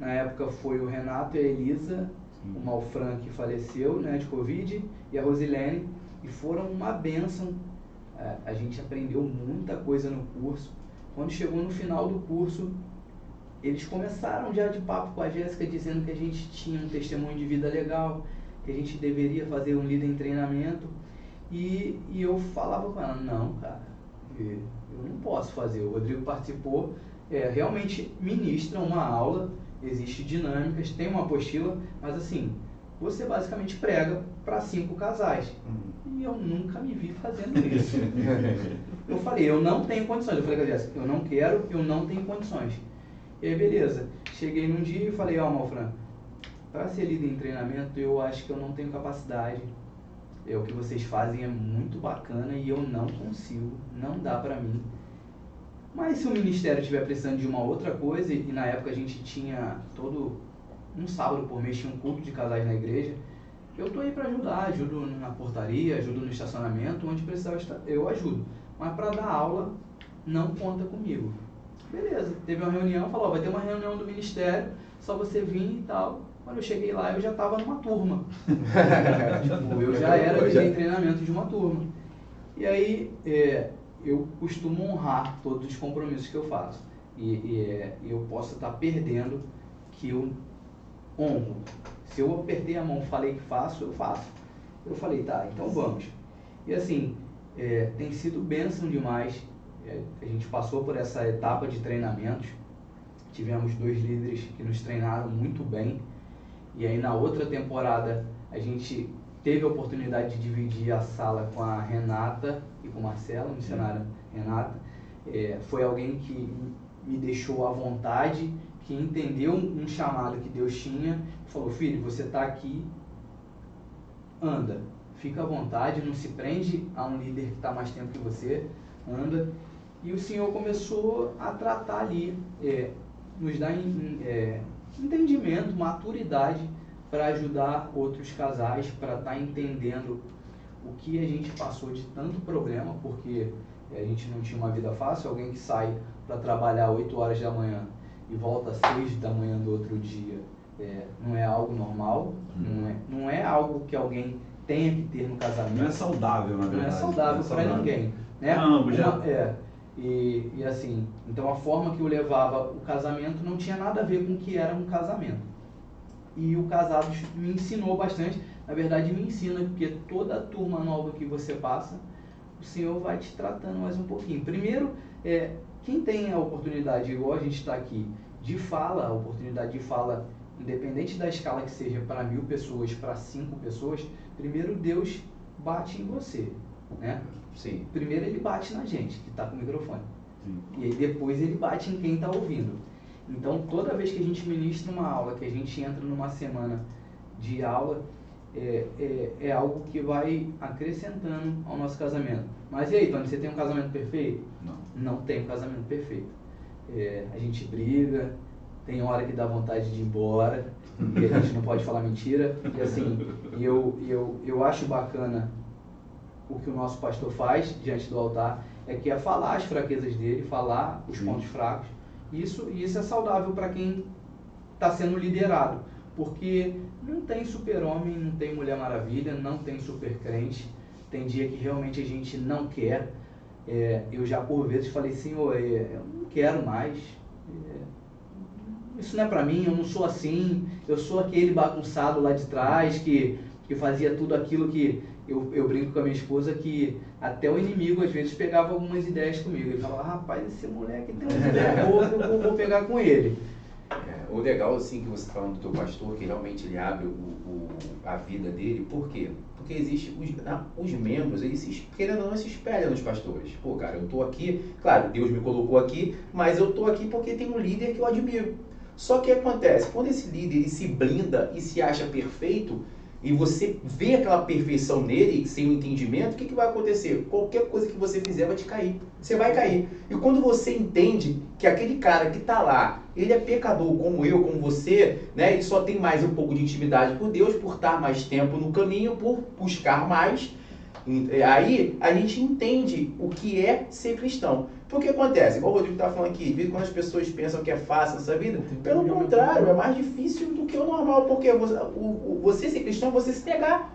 na época foi o Renato e a Elisa, o Malfran que faleceu, né, de Covid, e a Rosilene, e foram uma bênção, a gente aprendeu muita coisa no curso. Quando chegou no final do curso, eles começaram já de papo com a Jéssica, dizendo que a gente tinha um testemunho de vida legal, que a gente deveria fazer um líder em treinamento, e eu falava com ela, não, cara, eu não posso fazer. O Rodrigo participou, realmente ministra uma aula, existe dinâmicas, tem uma apostila, mas assim, você basicamente prega para 5 casais. E eu nunca me vi fazendo isso. Eu falei, eu não tenho condições. Eu falei com a Jéssica, eu não quero, eu não tenho condições. E aí, beleza. Cheguei num dia e falei, Malfran, para ser líder em treinamento, eu acho que eu não tenho capacidade. O que vocês fazem é muito bacana e eu não consigo, não dá para mim. Mas se o ministério estiver precisando de uma outra coisa, e na época a gente tinha um sábado por mês, tinha um culto de casais na igreja, eu tô aí para ajudar, ajudo na portaria, ajudo no estacionamento, onde precisar eu ajudo. Mas para dar aula, não conta comigo. Beleza, teve uma reunião, falou, vai ter uma reunião do ministério, só você vir e tal. Quando eu cheguei lá, eu já estava numa turma. Tipo, eu já era líder em treinamento de uma turma. E aí, eu costumo honrar todos os compromissos que eu faço. E eu posso estar perdendo que eu honro. Se eu apertei a mão, falei que faço, eu faço. Eu falei, tá, então vamos. E assim, tem sido bênção demais. A gente passou por essa etapa de treinamentos. Tivemos 2 líderes que nos treinaram muito bem. E aí na outra temporada a gente teve a oportunidade de dividir a sala com a Renata e com o Marcelo, missionária Renata. Foi alguém que me deixou à vontade, que entendeu um chamado que Deus tinha, falou, filho, você está aqui, anda, fica à vontade, não se prende a um líder que está mais tempo que você, anda. E o Senhor começou a tratar ali, nos dar entendimento, maturidade para ajudar outros casais, para estar entendendo o que a gente passou de tanto problema, porque a gente não tinha uma vida fácil. Alguém que sai para trabalhar 8 horas da manhã e volta às 6 da manhã do outro dia, não é algo normal, não é algo que alguém tenha que ter no casamento. Não é saudável, na verdade. Não é saudável para ninguém. Né? E assim, então a forma que eu levava o casamento não tinha nada a ver com o que era um casamento. E o Casados me ensinou bastante, na verdade me ensina, porque toda turma nova que você passa, o Senhor vai te tratando mais um pouquinho. Primeiro, quem tem a oportunidade, igual a gente está aqui, de fala, a oportunidade de fala, independente da escala que seja para 1000 pessoas, para 5 pessoas, primeiro Deus bate em você, né? Sim. Primeiro ele bate na gente, que está com o microfone. Sim. E aí depois ele bate em quem está ouvindo. Então, toda vez que a gente ministra uma aula, que a gente entra numa semana de aula, é algo que vai acrescentando ao nosso casamento. Mas e aí, Tony, você tem um casamento perfeito? Não tem um casamento perfeito. A gente briga, tem hora que dá vontade de ir embora, e a gente não pode falar mentira. E assim, eu acho bacana o que o nosso pastor faz diante do altar, que é falar as fraquezas dele, falar os pontos fracos. Isso é saudável para quem está sendo liderado, porque não tem super-homem, não tem Mulher Maravilha, não tem super-crente. Tem dia que realmente a gente não quer. Eu já por vezes falei, Senhor, eu não quero mais. Isso não é para mim, eu não sou assim. Eu sou aquele bagunçado lá de trás que fazia tudo aquilo que... Eu brinco com a minha esposa que até o inimigo às vezes pegava algumas ideias comigo. Ele falava, rapaz, esse moleque tem umas ideias boas, eu vou pegar com ele. O legal, assim, que você está falando do teu pastor, que realmente ele abre a vida dele, por quê? Porque existe os membros, eles querendo ou não, se espelham nos pastores. Pô, cara, eu tô aqui, claro, Deus me colocou aqui, mas eu tô aqui porque tem um líder que eu admiro. Só que acontece, quando esse líder ele se blinda e se acha perfeito, e você vê aquela perfeição nele, sem o entendimento, o que vai acontecer? Qualquer coisa que você fizer vai te cair. Você vai cair. E quando você entende que aquele cara que está lá, ele é pecador como eu, como você, né? Ele só tem mais um pouco de intimidade por Deus, por estar mais tempo no caminho, por buscar mais. Aí a gente entende o que é ser cristão. Porque acontece, igual o Rodrigo está falando aqui, quando as pessoas pensam que é fácil nessa vida, pelo contrário, é mais difícil do que o normal, porque você ser cristão é você se negar.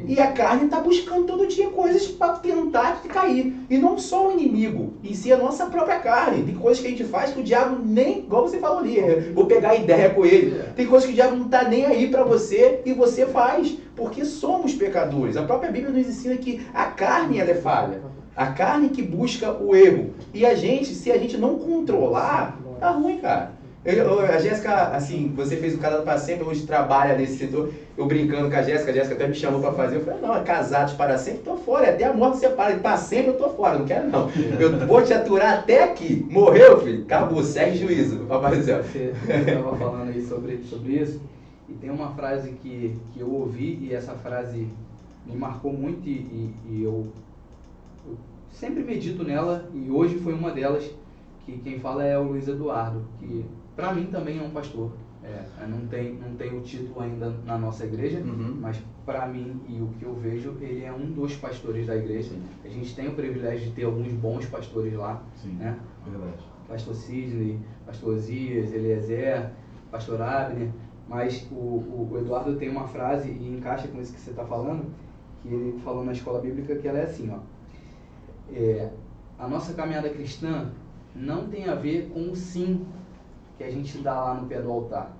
E a carne está buscando todo dia coisas para tentar te cair. E não só o inimigo, em si a nossa própria carne. Tem coisas que a gente faz que o diabo nem, igual você falou ali, vou pegar a ideia com ele. Tem coisas que o diabo não está nem aí para você e você faz, porque somos pecadores. A própria Bíblia nos ensina que a carne ela é falha. A carne que busca o erro. E a gente, se a gente não controlar, tá ruim, cara. A Jéssica, assim, você fez o Casado para Sempre, hoje trabalha nesse setor. Eu brincando com a Jéssica até me chamou para fazer. Eu falei, não, casados para sempre, tô fora. Até a morte separa. Para sempre eu tô fora, não quero não. Eu vou te aturar até aqui. Morreu, filho? Acabou, segue juízo. Papai do céu. Você estava falando aí sobre isso. E tem uma frase que eu ouvi, e essa frase me marcou muito, e eu sempre medito nela, e hoje foi uma delas, que quem fala é o Luiz Eduardo, que para mim também é um pastor. Não tem o título ainda na nossa igreja, mas para mim, e o que eu vejo, ele é um dos pastores da igreja. Sim. A gente tem o privilégio de ter alguns bons pastores lá. Sim, né? Verdade. Pastor Sidney, pastor Osias, Eliezer, pastor Abner. Mas o Eduardo tem uma frase, e encaixa com isso que você está falando, que ele falou na escola bíblica, que ela é assim, ó. A nossa caminhada cristã não tem a ver com o sim que a gente dá lá no pé do altar.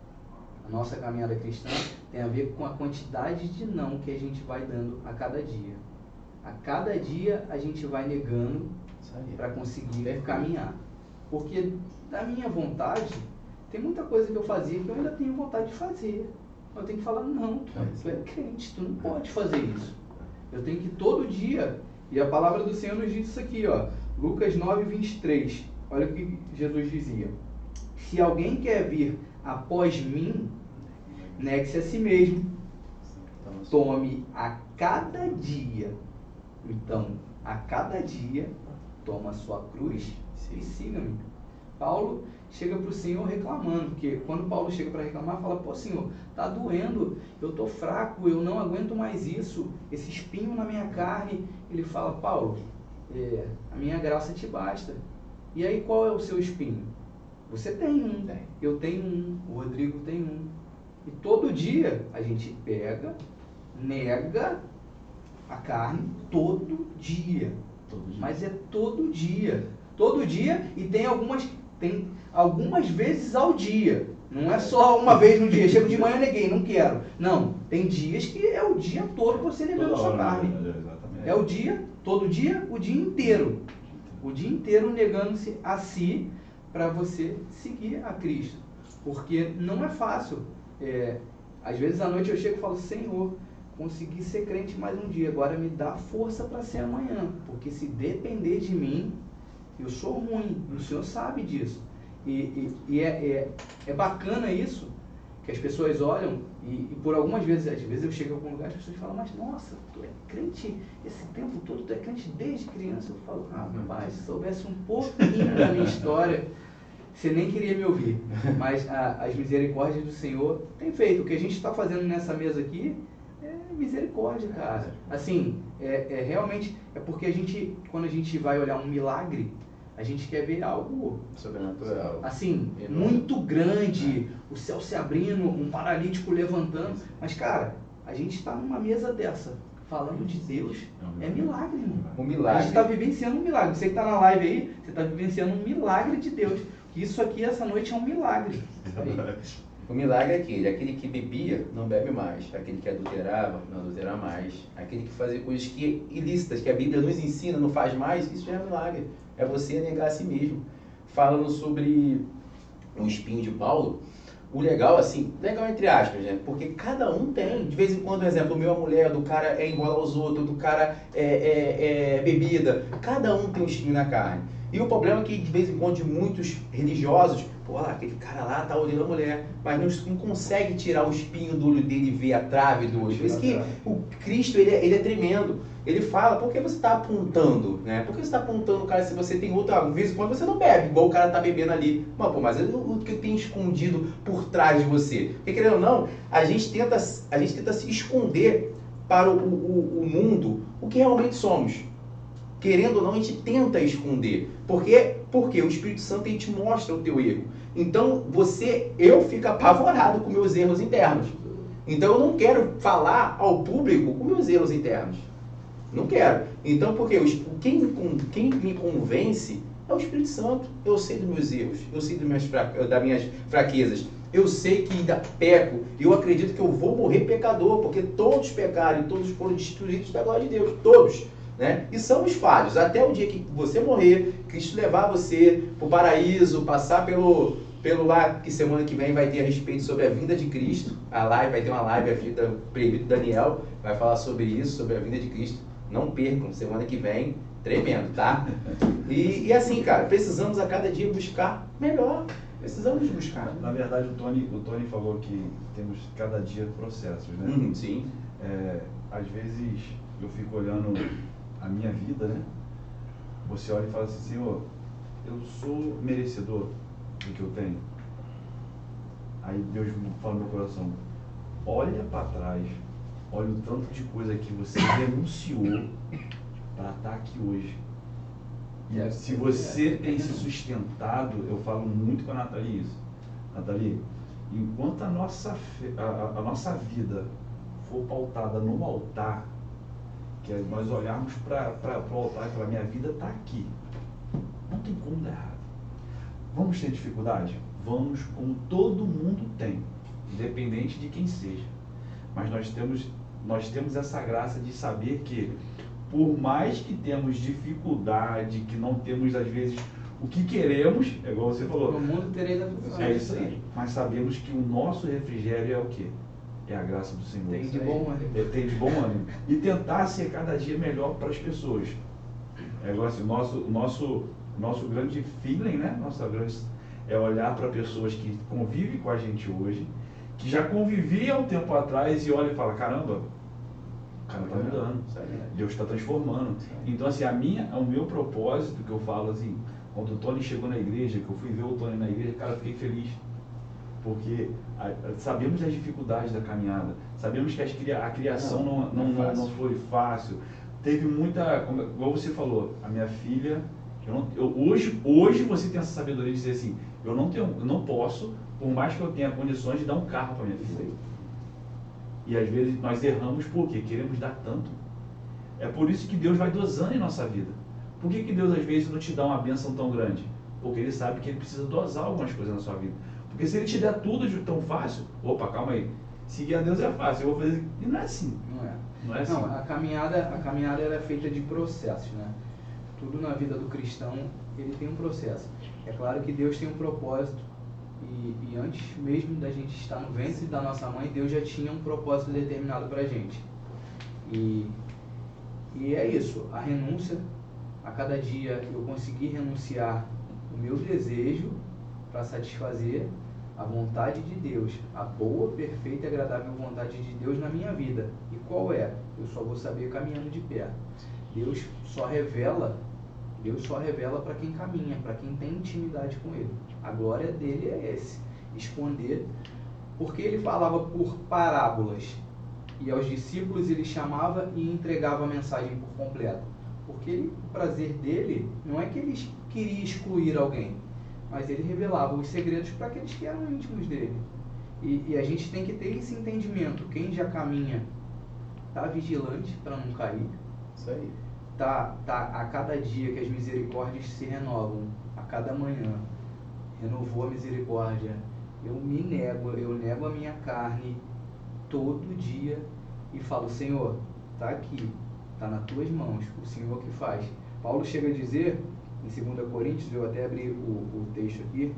A nossa caminhada cristã tem a ver com a quantidade de não que a gente vai dando a cada dia. A cada dia a gente vai negando para conseguir caminhar. Porque da minha vontade, tem muita coisa que eu fazia que eu ainda tenho vontade de fazer. Eu tenho que falar, não, tu é crente, tu não pode fazer isso. Eu tenho que todo dia, e a palavra do Senhor nos diz isso aqui, ó, Lucas 9, 23. Olha o que Jesus dizia. Se alguém quer vir após mim, negue-se a si mesmo. Tome a cada dia. Então, a cada dia, toma a sua cruz e siga-me. Paulo chega para o Senhor reclamando, porque quando Paulo chega para reclamar, fala, pô, Senhor, tá doendo, eu tô fraco, eu não aguento mais isso, esse espinho na minha carne. Ele fala, Paulo, a minha graça te basta. E aí qual é o seu espinho? Você tem um, eu tenho um, o Rodrigo tem um. E todo dia a gente pega, nega a carne, todo dia. Mas é todo dia. Todo dia, e tem algumas vezes ao dia. Não é só uma vez no dia. Chego de manhã, neguei, não quero. Não, tem dias que é o dia todo você negando a sua carne. É o dia, todo dia, o dia inteiro. O dia inteiro negando-se a si para você seguir a Cristo. Porque não é fácil. Às vezes à noite eu chego e falo, Senhor, consegui ser crente mais um dia, agora me dá força para ser amanhã. Porque se depender de mim, eu sou ruim, e o Senhor sabe disso. E é bacana isso, que as pessoas olham, e por algumas vezes, às vezes eu chego em algum lugar, as pessoas falam, mas nossa, tu é crente esse tempo todo, tu é crente desde criança. Eu falo, rapaz, se soubesse um pouquinho da minha história, você nem queria me ouvir. Mas as misericórdias do Senhor têm feito. O que a gente está fazendo nessa mesa aqui é misericórdia, cara. Assim, realmente, é porque quando a gente vai olhar um milagre, a gente quer ver algo sobrenatural, assim, muito grande, o céu se abrindo, um paralítico levantando. Mas, cara, a gente está numa mesa dessa, falando de Deus, é milagre, irmão. Um milagre. A gente está vivenciando um milagre. Você que está na live aí, você está vivenciando um milagre de Deus. Isso aqui, essa noite, é um milagre. O milagre é aquele que bebia, não bebe mais. Aquele que adulterava, não adultera mais. Aquele que fazia coisas ilícitas, que a Bíblia nos ensina, não faz mais, isso já é milagre. É você negar a si mesmo. Falando sobre o espinho de Paulo, o legal, assim, legal entre aspas, né? Porque cada um tem. De vez em quando, por exemplo, o meu, a mulher, do cara é enrolar os outros, do cara é bebida. Cada um tem um espinho na carne. E o problema é que, de vez em quando, de muitos religiosos, pô, lá, aquele cara lá tá olhando a mulher, mas não consegue tirar o espinho do olho dele e ver a trave do olho. Por isso que o Cristo, ele é tremendo. Ele fala, por que você está apontando, né? Por que você está apontando o cara se você tem outra... De vez em quando você não bebe, igual o cara tá bebendo ali. Mas o que tem escondido por trás de você? Porque, querendo ou não, a gente tenta se esconder para o mundo o que realmente somos. Querendo ou não, a gente tenta esconder. Porque o Espírito Santo ele te mostra o teu erro. Então, eu fico apavorado com meus erros internos. Então, eu não quero falar ao público com meus erros internos. Não quero. Então, porque quem me convence é o Espírito Santo. Eu sei dos meus erros, eu sei das minhas fraquezas. Eu sei que ainda peco. Eu acredito que eu vou morrer pecador, porque todos pecaram e todos foram destruídos da glória de Deus. Todos. Né? E somos falhos. Até o dia que você morrer, Cristo levar você para o paraíso, passar pelo lá, que semana que vem vai ter a respeito sobre a vinda de Cristo. Vai ter uma live, a vida do Daniel vai falar sobre isso, sobre a vinda de Cristo. Não percam, semana que vem, tremendo, tá? E assim, cara, precisamos a cada dia buscar melhor. Precisamos buscar. Na verdade, o Tony falou que temos cada dia processos, né? Sim. Às vezes eu fico olhando a minha vida, né? Você olha e fala assim, Senhor, eu sou merecedor do que eu tenho. Aí Deus fala no meu coração, olha para trás, olha o tanto de coisa que você renunciou para estar aqui hoje. E se você tem se sustentado, eu falo muito com a Nathalie isso. Nathalie, enquanto a nossa vida for pautada no altar, que é nós olharmos para o altar e falar, minha vida está aqui. Não tem como dar errado. Vamos ter dificuldade? Vamos, como todo mundo tem. independente de quem seja. Mas nós temos essa graça de saber que, por mais que temos dificuldade, que não temos às vezes o que queremos, é igual você falou. No mundo tereis aflições. É isso aí. Mas sabemos que o nosso refrigério é o quê? É a graça do Senhor. Tem de bom ânimo. Tem de bom ânimo. E tentar ser cada dia melhor para as pessoas. É igual assim, o nosso grande feeling, né? É olhar para pessoas que convivem com a gente hoje, que já conviviam um tempo atrás e olha e fala, caramba, o cara está mudando, Deus está transformando. Então, assim, o meu propósito, que eu falo assim, quando o Tony chegou na igreja, que eu fui ver o Tony na igreja, cara, eu fiquei feliz. Porque sabemos das dificuldades da caminhada, sabemos que a criação não foi fácil. Teve muita, como você falou, a minha filha, hoje você tem essa sabedoria de dizer assim, eu não posso, por mais que eu tenha condições de dar um carro para minha filha. E às vezes nós erramos porque queremos dar tanto. É por isso que Deus vai dosando em nossa vida. Por que Deus às vezes não te dá uma bênção tão grande? Porque Ele sabe que Ele precisa dosar algumas coisas na sua vida. Porque se Ele te der tudo de tão fácil, opa, calma aí, seguir a Deus é fácil, eu vou fazer. E não é assim. Não é assim. Não, a caminhada ela é feita de processos, né? Tudo na vida do cristão, ele tem um processo. É claro que Deus tem um propósito e antes mesmo da gente estar no ventre da nossa mãe, Deus já tinha um propósito determinado pra gente. E é isso, a renúncia, a cada dia eu consegui renunciar o meu desejo para satisfazer a vontade de Deus, a boa, perfeita e agradável vontade de Deus na minha vida. E qual é? Eu só vou saber caminhando de pé. Deus só revela para quem caminha, para quem tem intimidade com Ele. A glória dele é esconder, porque Ele falava por parábolas e aos discípulos Ele chamava e entregava a mensagem por completo. Porque o prazer dele não é que Ele queria excluir alguém, mas Ele revelava os segredos para aqueles que eram íntimos dele. E a gente tem que ter esse entendimento. Quem já caminha está vigilante para não cair. Isso aí. Tá a cada dia que as misericórdias se renovam, a cada manhã, renovou a misericórdia. Eu nego a minha carne todo dia e falo, Senhor, está aqui, está nas tuas mãos, o Senhor que faz. Paulo chega a dizer, em 2 Coríntios, eu até abri o texto aqui,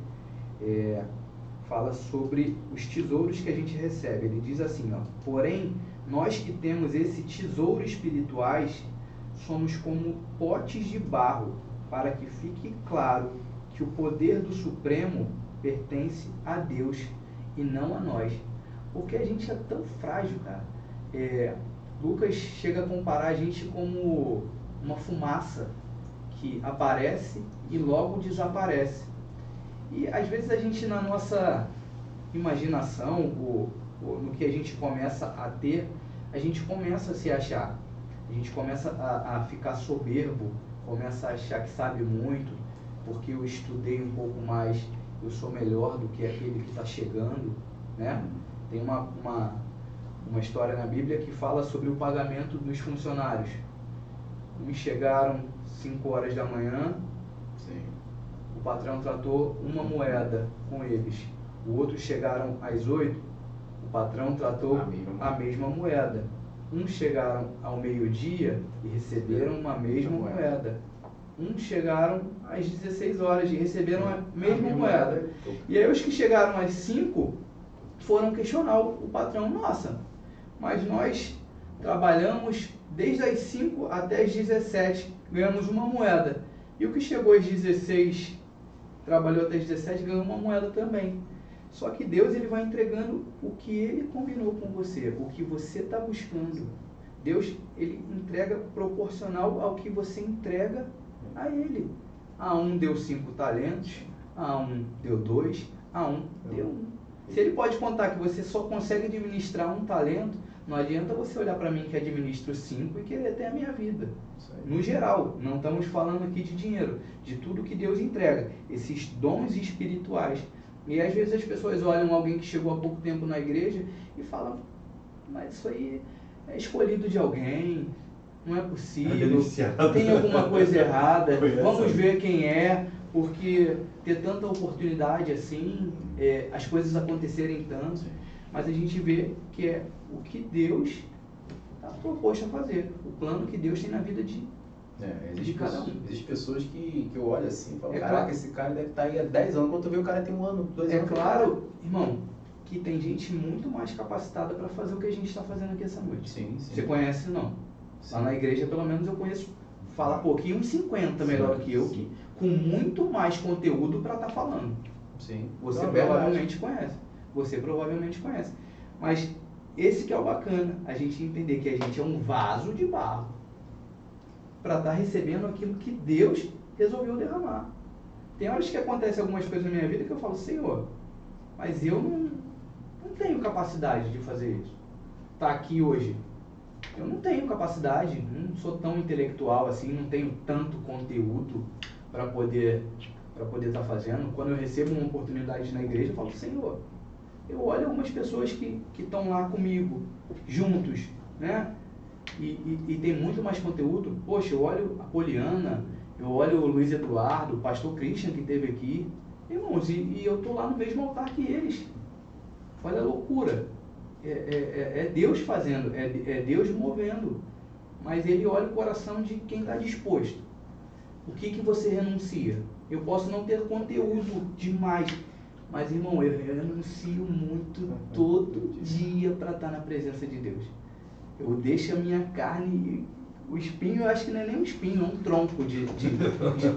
fala sobre os tesouros que a gente recebe. Ele diz assim, ó, porém, nós que temos esse tesouro espirituais, somos como potes de barro, para que fique claro que o poder do Supremo pertence a Deus e não a nós. Porque a gente é tão frágil, cara. Lucas chega a comparar a gente como uma fumaça que aparece e logo desaparece. E às vezes a gente, na nossa imaginação, ou no que a gente começa a ter, a gente começa a se achar. A gente começa a ficar soberbo, começa a achar que sabe muito, porque eu estudei um pouco mais, eu sou melhor do que aquele que está chegando, né? Tem uma história na Bíblia que fala sobre o pagamento dos funcionários. Uns chegaram 5 horas da manhã, sim, o patrão tratou uma moeda com eles. O outro chegaram às 8, o patrão tratou a mesma moeda. Uns chegaram ao meio-dia e receberam uma mesma moeda. Uns chegaram às 16 horas e receberam a mesma moeda. E aí os que chegaram às 5 foram questionar o patrão. Nossa, mas nós trabalhamos desde as 5 até as 17, ganhamos uma moeda. E o que chegou às 16, trabalhou até as 17, ganhou uma moeda também. Só que Deus, ele vai entregando o que ele combinou com você, o que você está buscando. Deus, ele entrega proporcional ao que você entrega a ele. A um deu 5 talentos, a um deu 2, a um deu 1. Se ele pode contar que você só consegue administrar 1 talento, não adianta você olhar para mim que administro 5 e querer ter a minha vida. No geral, não estamos falando aqui de dinheiro, de tudo que Deus entrega, esses dons espirituais. E às vezes as pessoas olham alguém que chegou há pouco tempo na igreja e falam, mas isso aí é escolhido de alguém, não é possível, tem alguma coisa errada, vamos ver quem é, porque ter tanta oportunidade assim, as coisas acontecerem tanto. mas a gente vê que é o que Deus está proposto a fazer, o plano que Deus tem na vida de cada um. Existem pessoas que eu olho assim e falo, caraca, claro. esse cara deve estar aí há 10 anos, quando tu vê o cara tem 1 ano, 2 anos. É claro, irmão, que tem gente muito mais capacitada para fazer o que a gente está fazendo aqui essa noite. Sim. Você conhece, não? Lá na igreja, pelo menos, eu conheço, fala pouquinho, uns 50 melhor que eu, com muito mais conteúdo para estar falando. Sim. Você provavelmente conhece. Você provavelmente conhece. Mas esse que é o bacana, a gente entender que a gente é um vaso de barro para estar recebendo aquilo que Deus resolveu derramar. Tem horas que acontecem algumas coisas na minha vida que eu falo, Senhor, mas eu não tenho capacidade de fazer isso. Tá aqui hoje. Eu não tenho capacidade, não sou tão intelectual assim, não tenho tanto conteúdo para poder estar fazendo. Quando eu recebo uma oportunidade na igreja, eu falo, Senhor, eu olho algumas pessoas que estão lá comigo, juntos, né? E tem muito mais conteúdo. Poxa, eu olho a Poliana, eu olho o Luiz Eduardo, o pastor Christian que esteve aqui. Irmãos, e eu estou lá no mesmo altar que eles. Olha a loucura. É Deus fazendo, é Deus movendo. Mas Ele olha o coração de quem está disposto. O que você renuncia? Eu posso não ter conteúdo demais, mas, irmão, eu renuncio muito todo dia para estar na presença de Deus. Eu deixo a minha carne, o espinho, eu acho que não é nem um espinho, é um tronco de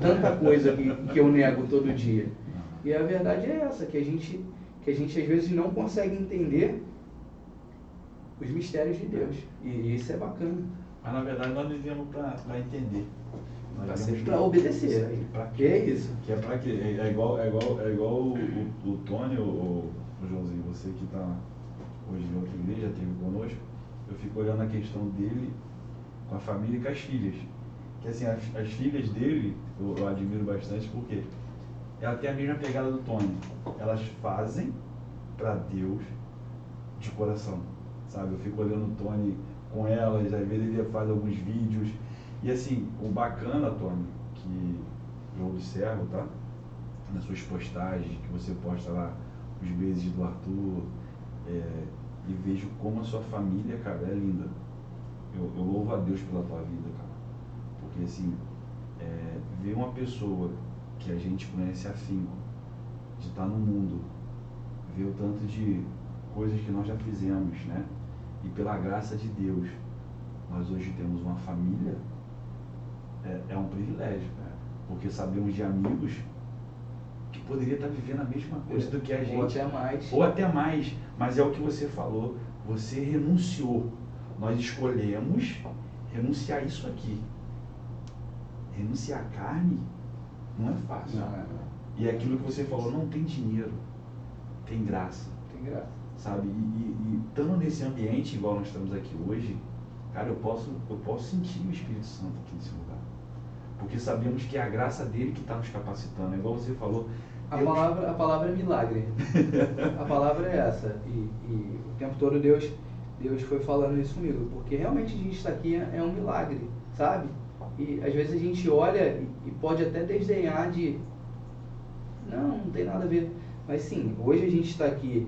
tanta coisa que eu nego todo dia. E a verdade é essa, que a gente às vezes não consegue entender os mistérios de Deus. E isso é bacana. Mas na verdade nós vivemos para entender. Para obedecer. Que é isso? Que é para quê? É igual o Tony, o Joãozinho, você que está hoje em outra igreja, esteve conosco, eu fico olhando a questão dele com a família e com as filhas. Que assim, as filhas dele, eu admiro bastante, porque ela tem a mesma pegada do Tony. Elas fazem para Deus de coração, sabe? Eu fico olhando o Tony com elas, às vezes ele faz alguns vídeos. E assim, o bacana, Tony, que eu observo, tá? Nas suas postagens, que você posta lá os beijos do Arthur, e vejo como a sua família, cara, é linda. Eu louvo a Deus pela tua vida, cara. Porque assim, ver uma pessoa que a gente conhece afinco, de estar no mundo, ver o tanto de coisas que nós já fizemos, né? E pela graça de Deus, nós hoje temos uma família, é um privilégio, porque sabemos de amigos que poderia estar vivendo a mesma coisa do que a gente. Ou até mais. Mas é o que você falou, você renunciou. Nós escolhemos renunciar isso aqui. Renunciar a carne não é fácil. Não. E aquilo que você falou, não tem dinheiro, tem graça. Tem graça. Sabe? E estando nesse ambiente, igual nós estamos aqui hoje, cara, eu posso sentir o Espírito Santo aqui nesse lugar. Porque sabemos que é a graça dele que está nos capacitando. É igual você falou. A palavra é milagre. A palavra é essa. E o tempo todo Deus foi falando isso comigo. Porque realmente a gente está aqui é um milagre, sabe? E às vezes a gente olha e pode até desdenhar de... Não tem nada a ver. Mas sim, hoje a gente está aqui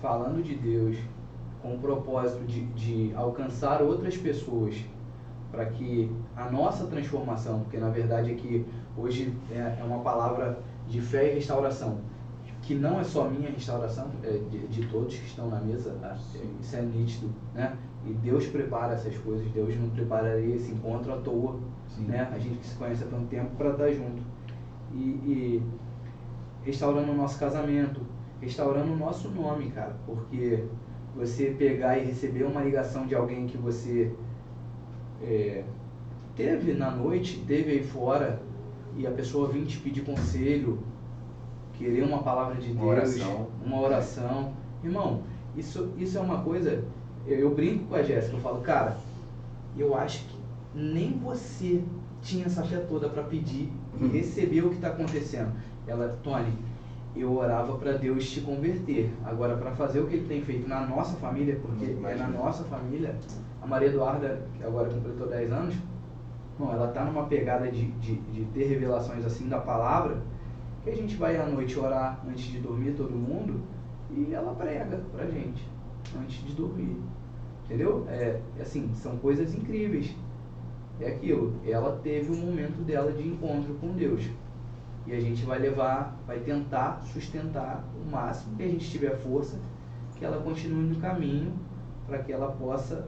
falando de Deus com o propósito de alcançar outras pessoas para que a nossa transformação, porque na verdade aqui hoje é uma palavra de fé e restauração, que não é só minha restauração, é de todos que estão na mesa, isso é nítido, né? E Deus prepara essas coisas, Deus não prepararia esse encontro à toa, né? A gente que se conhece há tanto tempo para estar junto. E restaurando o nosso casamento, restaurando o nosso nome, cara, porque você pegar e receber uma ligação de alguém que você teve na noite, teve aí fora, e a pessoa vir te pedir conselho, querer uma palavra de Deus, uma oração. Irmão, isso é uma coisa, eu brinco com a Jéssica, eu falo, cara, eu acho que nem você tinha essa fé toda para pedir e receber o que está acontecendo. Ela, Tony, eu orava para Deus te converter. Agora, para fazer o que Ele tem feito na nossa família, porque na nossa família, a Maria Eduarda, que agora completou 10 anos, bom, ela está numa pegada de ter revelações assim da palavra, que a gente vai à noite orar antes de dormir, todo mundo, e ela prega pra gente antes de dormir. Entendeu? Assim, são coisas incríveis. É aquilo, ela teve um momento dela de encontro com Deus. E a gente vai tentar sustentar o máximo que a gente tiver força, que ela continue no caminho, para que ela possa,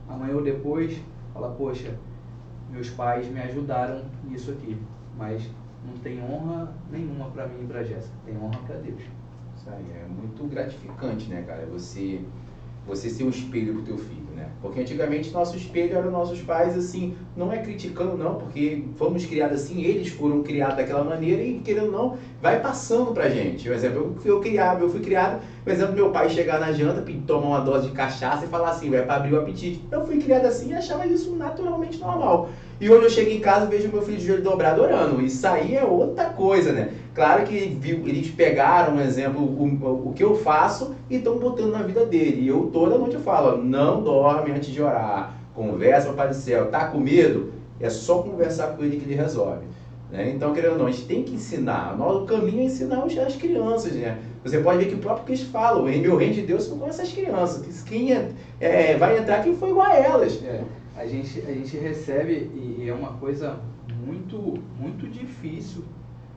amanhã ou depois, falar, poxa, meus pais me ajudaram nisso aqui, mas não tem honra nenhuma para mim e para Jéssica, tem honra para Deus. Isso aí é muito gratificante, né, cara? Você ser um espelho pro teu filho, né? Porque antigamente nosso espelho eram nossos pais, assim, não é criticando não, porque fomos criados assim, eles foram criados daquela maneira e, querendo ou não, vai passando pra gente. Por exemplo, eu fui criado, por exemplo, meu pai chegar na janta, tomar uma dose de cachaça e falar assim, vai pra abrir o apetite. Eu fui criado assim e achava isso naturalmente normal. E hoje eu chego em casa e vejo meu filho de joelho dobrado orando. Isso aí é outra coisa, né? Claro que eles pegaram, por exemplo, o que eu faço e estão botando na vida dele. E eu toda noite eu falo, ó, não dorme antes de orar. Conversa com o Pai do Céu. Tá com medo? É só conversar com ele que ele resolve. Né? Então, querendo ou não, a gente tem que ensinar. O caminho é ensinar as crianças, né? Você pode ver que o próprio Cristo fala, o meu reino de Deus não conhece as crianças. Quem vai entrar quem foi igual a elas. A gente recebe, e é uma coisa muito, muito difícil,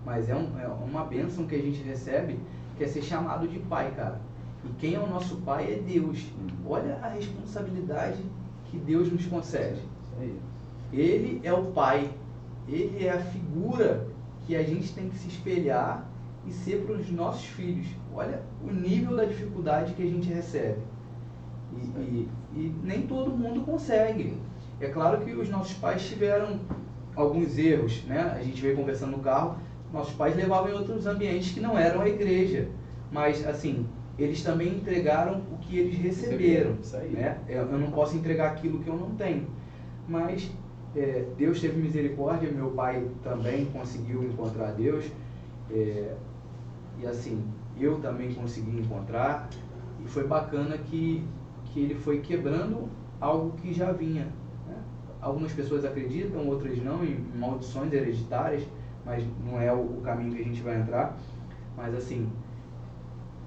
mas é uma bênção que a gente recebe, que é ser chamado de pai, cara. E quem é o nosso pai é Deus. Olha a responsabilidade que Deus nos concede. Ele é o pai. Ele é a figura que a gente tem que se espelhar e ser para os nossos filhos. Olha o nível da dificuldade que a gente recebe. E nem todo mundo consegue. É claro que os nossos pais tiveram alguns erros, né? A gente veio conversando no carro, nossos pais levavam em outros ambientes que não eram a igreja. Mas, assim, eles também entregaram o que eles receberam. Isso aí. Né? Eu não posso entregar aquilo que eu não tenho. Mas Deus teve misericórdia, meu pai também conseguiu encontrar Deus. E assim, eu também consegui encontrar. E foi bacana que ele foi quebrando algo que já vinha. Né? Algumas pessoas acreditam, outras não, em maldições hereditárias, mas não é o caminho que a gente vai entrar. Mas assim,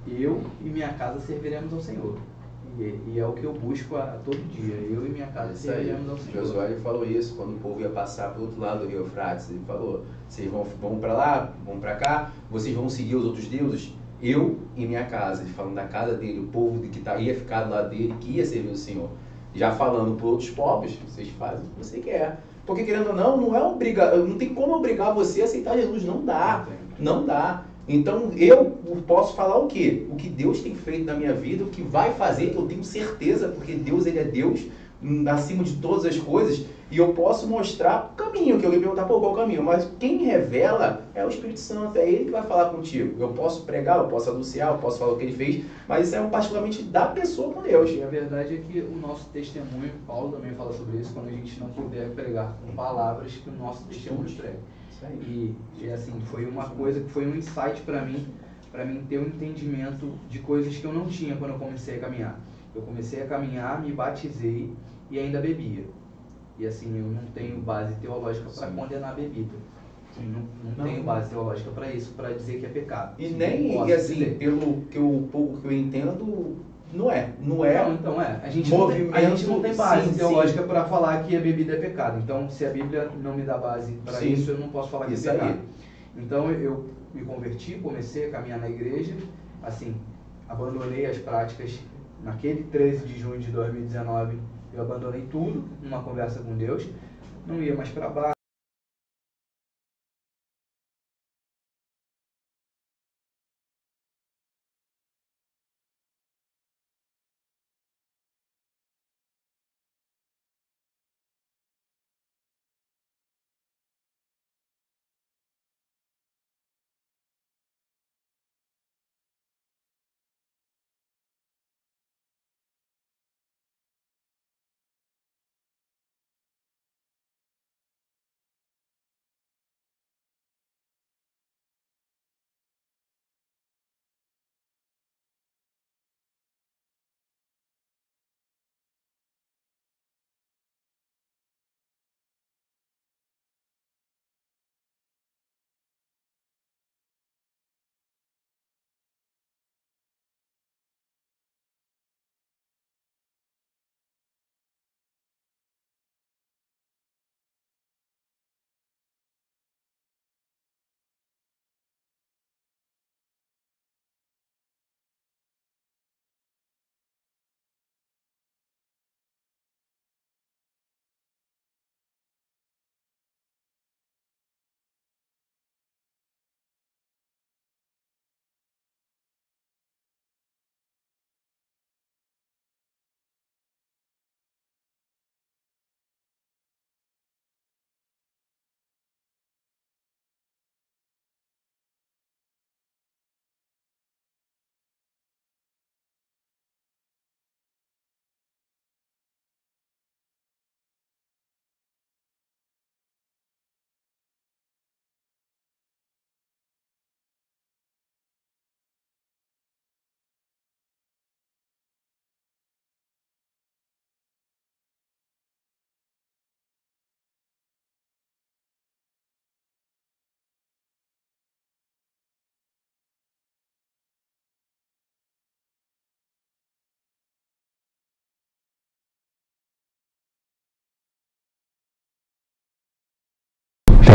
eu e minha casa serviremos ao Senhor. E é o que eu busco a todo dia. Eu e minha casa serviremos ao Senhor. Josué falou isso quando o povo ia passar para o outro lado do rio Eufrates. Ele falou, vocês vão para lá, vão para cá, vocês vão seguir os outros deuses? Eu e minha casa. Ele falando da casa dele, o povo que ia ficar do lado dele, que ia servir o Senhor. Já falando para outros povos, vocês fazem o que você quer. Porque, querendo ou não, não tem como obrigar você a aceitar Jesus. Não dá. Não dá. Então, eu posso falar o quê? O que Deus tem feito na minha vida, o que vai fazer, eu tenho certeza, porque Deus, Ele é Deus, acima de todas as coisas, e eu posso mostrar o caminho, que eu ia perguntar, qual o caminho? Mas quem revela é o Espírito Santo, é Ele que vai falar contigo. Eu posso pregar, eu posso anunciar, eu posso falar o que Ele fez, mas isso é particularmente da pessoa com Deus. E a verdade é que o nosso testemunho, Paulo também fala sobre isso, quando a gente não puder pregar com palavras, que o nosso testemunho prega. E assim, foi uma coisa que foi um insight para mim ter um entendimento de coisas que eu não tinha quando eu comecei a caminhar. Eu comecei a caminhar, me batizei e ainda bebia. E assim, eu não tenho base teológica para condenar a bebida. Não tenho base teológica para isso, para dizer que é pecado. E nem, e assim, pelo pouco que eu entendo, não é. Não, então a gente não tem base teológica para falar que a bebida é pecado. Então, se a Bíblia não me dá base para isso, eu não posso falar que é pecado. Aí. Então, eu me converti, comecei a caminhar na igreja, assim, abandonei as práticas. Naquele 13 de junho de 2019, eu abandonei tudo numa conversa com Deus, não ia mais para bar.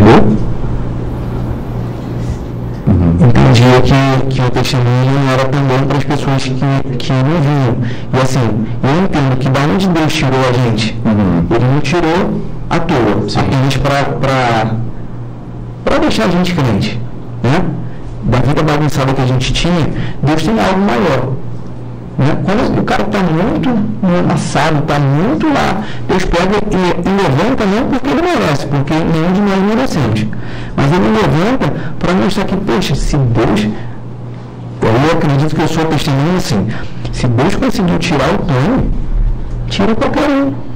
entendeu? Entendia que o testemunho não era tão bom para as pessoas que não vinham. E assim, eu entendo que da onde Deus tirou a gente, Ele não tirou à toa, apenas para deixar a gente crente, né? Da vida bagunçada que a gente tinha, Deus tem algo maior. Né? Quando o cara está muito amassado, está muito lá, Deus pega e levanta não porque ele merece, porque nenhum de nós merecemos. Mas ele levanta para mostrar que, poxa, se Deus, eu acredito que eu sou testemunho assim, se Deus conseguiu tirar o Tony, tira qualquer um.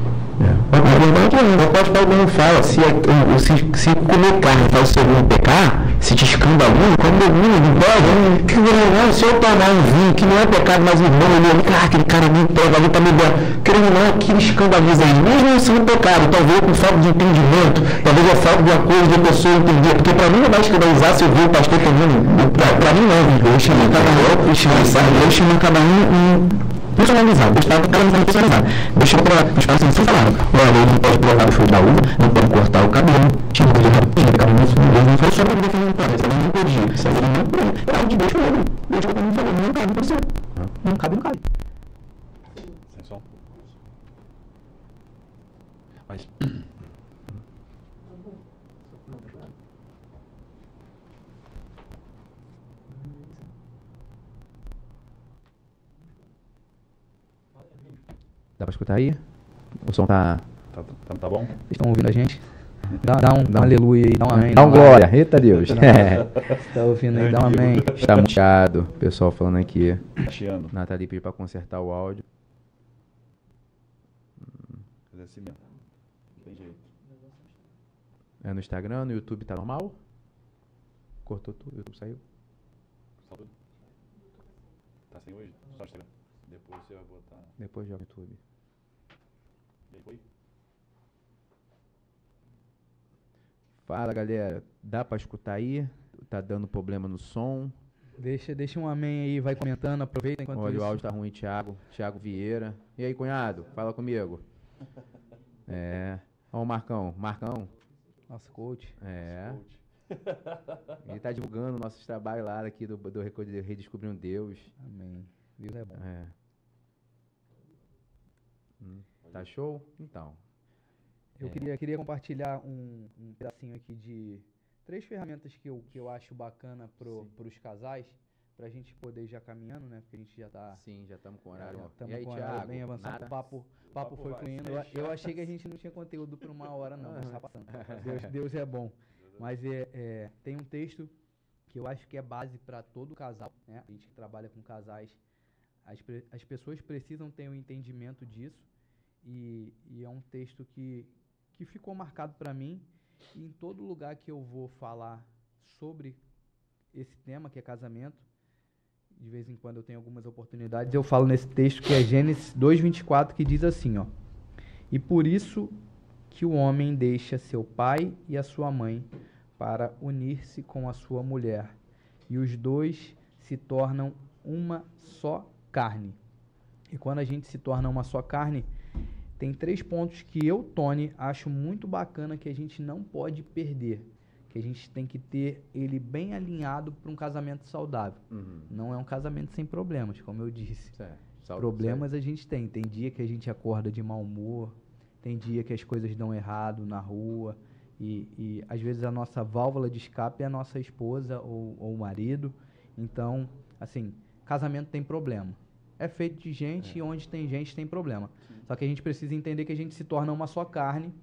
A verdade é, o apóstolo Paulo não fala, se comer carne faz o segundo pecar, se te escandaliza, come vinho, não pode, que não, se eu tomar um vinho, que não é pecado, mas o irmão, ele aquele cara muito pega, ali tá me dando, querendo ou não, aquilo escandaliza ele, mesmo não sendo pecado, talvez com falta de entendimento, talvez a falta de uma coisa de a pessoa entender, porque para mim não vai escandalizar se eu ver o pastor tomando, para mim não, Deus chama cada um personalizado, Deus estava cada vez personalizado. Deus chegou para os pais assim falaram, olha, ele não pode provar o fruto da uva, não pode cortar o cabelo, tira o cabelo, Deus não falou só para defender o pai, ele não podia, se ele não podia, é algo de Deus falou, Deus chegou para mim e falou, não cabe para você, não cabe, não cabe. Sem som. Mas... Dá pra escutar aí? O som tá bom? Vocês estão ouvindo a gente? Dá um aleluia aí, dá um amém. Dá um glória, eita Deus. Tá ouvindo aí, dá um amém. Está murchado, o pessoal falando aqui. Chiando. Nathalie pediu pra consertar o áudio. Fazer assim mesmo. Tem jeito. É no Instagram, no YouTube tá normal? Cortou tudo, o YouTube saiu? Tá sem hoje? Só Instagram. Depois você vai botar... Depois joga no YouTube. Depois? Fala galera, dá pra escutar aí? Tá dando problema no som? Deixa um amém aí, vai comentando, aproveita enquanto Olha, isso. o áudio tá ruim, Thiago Vieira. E aí, cunhado, fala comigo. Ó o Marcão. Nosso coach. Ele tá divulgando nossos trabalhos lá aqui do Redescobrindo Deus. Amém. Deus é bom. Tá show? Então. Eu queria compartilhar um pedacinho aqui de 3 ferramentas que eu acho bacana pros casais, pra gente poder ir já caminhando, né? Porque a gente já tá... Sim, já estamos com o horário. Estamos com o horário bem avançado. O papo foi fluindo. Eu achei que a gente não tinha conteúdo por 1 hora, não. Mas tá passando. Deus é bom. Mas tem um texto que eu acho que é base para todo casal, né? A gente que trabalha com casais, as pessoas precisam ter um entendimento disso, e é um texto que ficou marcado para mim, e em todo lugar que eu vou falar sobre esse tema, que é casamento, de vez em quando eu tenho algumas oportunidades, eu falo nesse texto que é Gênesis 2:24, que diz assim, ó: e por isso que o homem deixa seu pai e a sua mãe para unir-se com a sua mulher, e os dois se tornam uma só carne. E quando a gente se torna uma só carne, tem 3 pontos que eu, Tony, acho muito bacana que a gente não pode perder, que a gente tem que ter ele bem alinhado para um casamento saudável. Não é um casamento sem problemas, como eu disse. Problemas a gente tem. Tem dia que a gente acorda de mau humor, tem dia que as coisas dão errado na rua, e às vezes a nossa válvula de escape é a nossa esposa ou o marido. Então, assim, casamento tem problema. É feito de gente, e onde tem gente tem problema. Só que a gente precisa entender que a gente se torna uma só carne,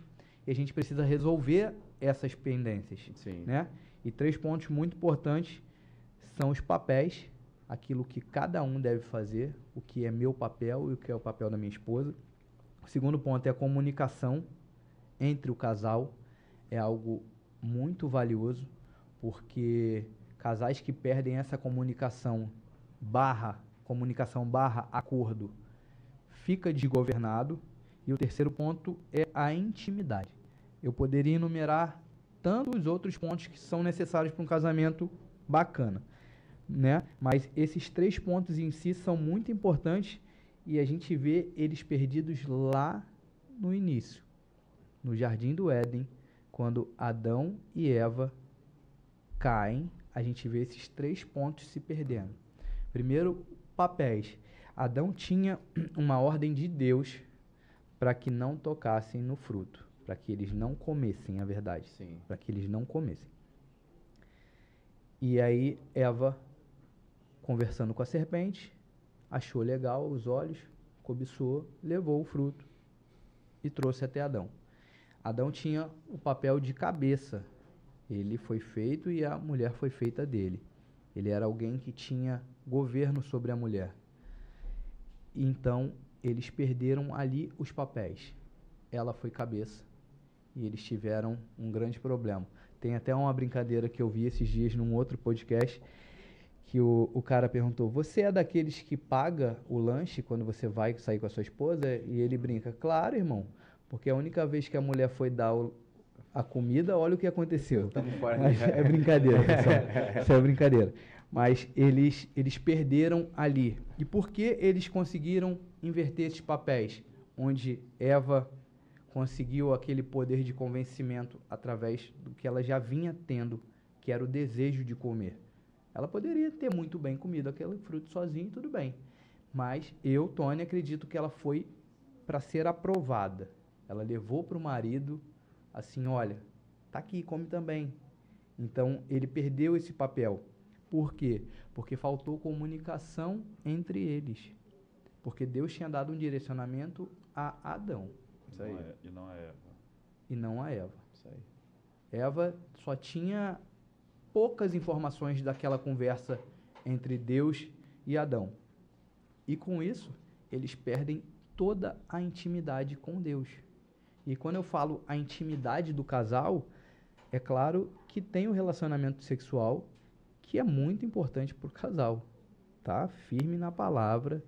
e a gente precisa resolver essas pendências. Né? E 3 pontos muito importantes são os papéis, aquilo que cada um deve fazer, o que é meu papel e o que é o papel da minha esposa. O segundo ponto é a comunicação entre o casal. É algo muito valioso, porque casais que perdem essa comunicação barra acordo, fica desgovernado. E o terceiro ponto é a intimidade. Eu poderia enumerar tantos outros pontos que são necessários para um casamento bacana, né? Mas esses 3 pontos em si são muito importantes, e a gente vê eles perdidos lá no início, no Jardim do Éden, quando Adão e Eva caem, a gente vê esses 3 pontos se perdendo. Primeiro, papéis. Adão tinha uma ordem de Deus para que não tocassem no fruto, para que eles não comessem, a verdade. Sim. Para que eles não comessem. E aí Eva, conversando com a serpente, achou legal os olhos, cobiçou, levou o fruto e trouxe até Adão. Adão tinha o papel de cabeça. Ele foi feito e a mulher foi feita dele. Ele era alguém que tinha governo sobre a mulher. Então, eles perderam ali os papéis. Ela foi cabeça e eles tiveram um grande problema. Tem até uma brincadeira que eu vi esses dias num outro podcast, que o cara perguntou: você é daqueles que paga o lanche quando você vai sair com a sua esposa? E ele brinca: claro, irmão, porque a única vez que a mulher foi dar a comida, olha o que aconteceu. Mas é brincadeira, pessoal. Isso é brincadeira. Mas eles perderam ali. E por que eles conseguiram inverter esses papéis? Onde Eva conseguiu aquele poder de convencimento através do que ela já vinha tendo, que era o desejo de comer. Ela poderia ter muito bem comido aquele fruto sozinho, tudo bem. Mas eu, Tony, acredito que ela foi para ser aprovada. Ela levou para o marido assim: olha, tá aqui, come também. Então, ele perdeu esse papel. Por quê? Porque faltou comunicação entre eles. Porque Deus tinha dado um direcionamento a Adão. Isso aí. E não a Eva. E não a Eva. Isso aí. Eva só tinha poucas informações daquela conversa entre Deus e Adão. E com isso, eles perdem toda a intimidade com Deus. E quando eu falo a intimidade do casal, é claro que tem o relacionamento sexual, que é muito importante para o casal. Tá? Firme na palavra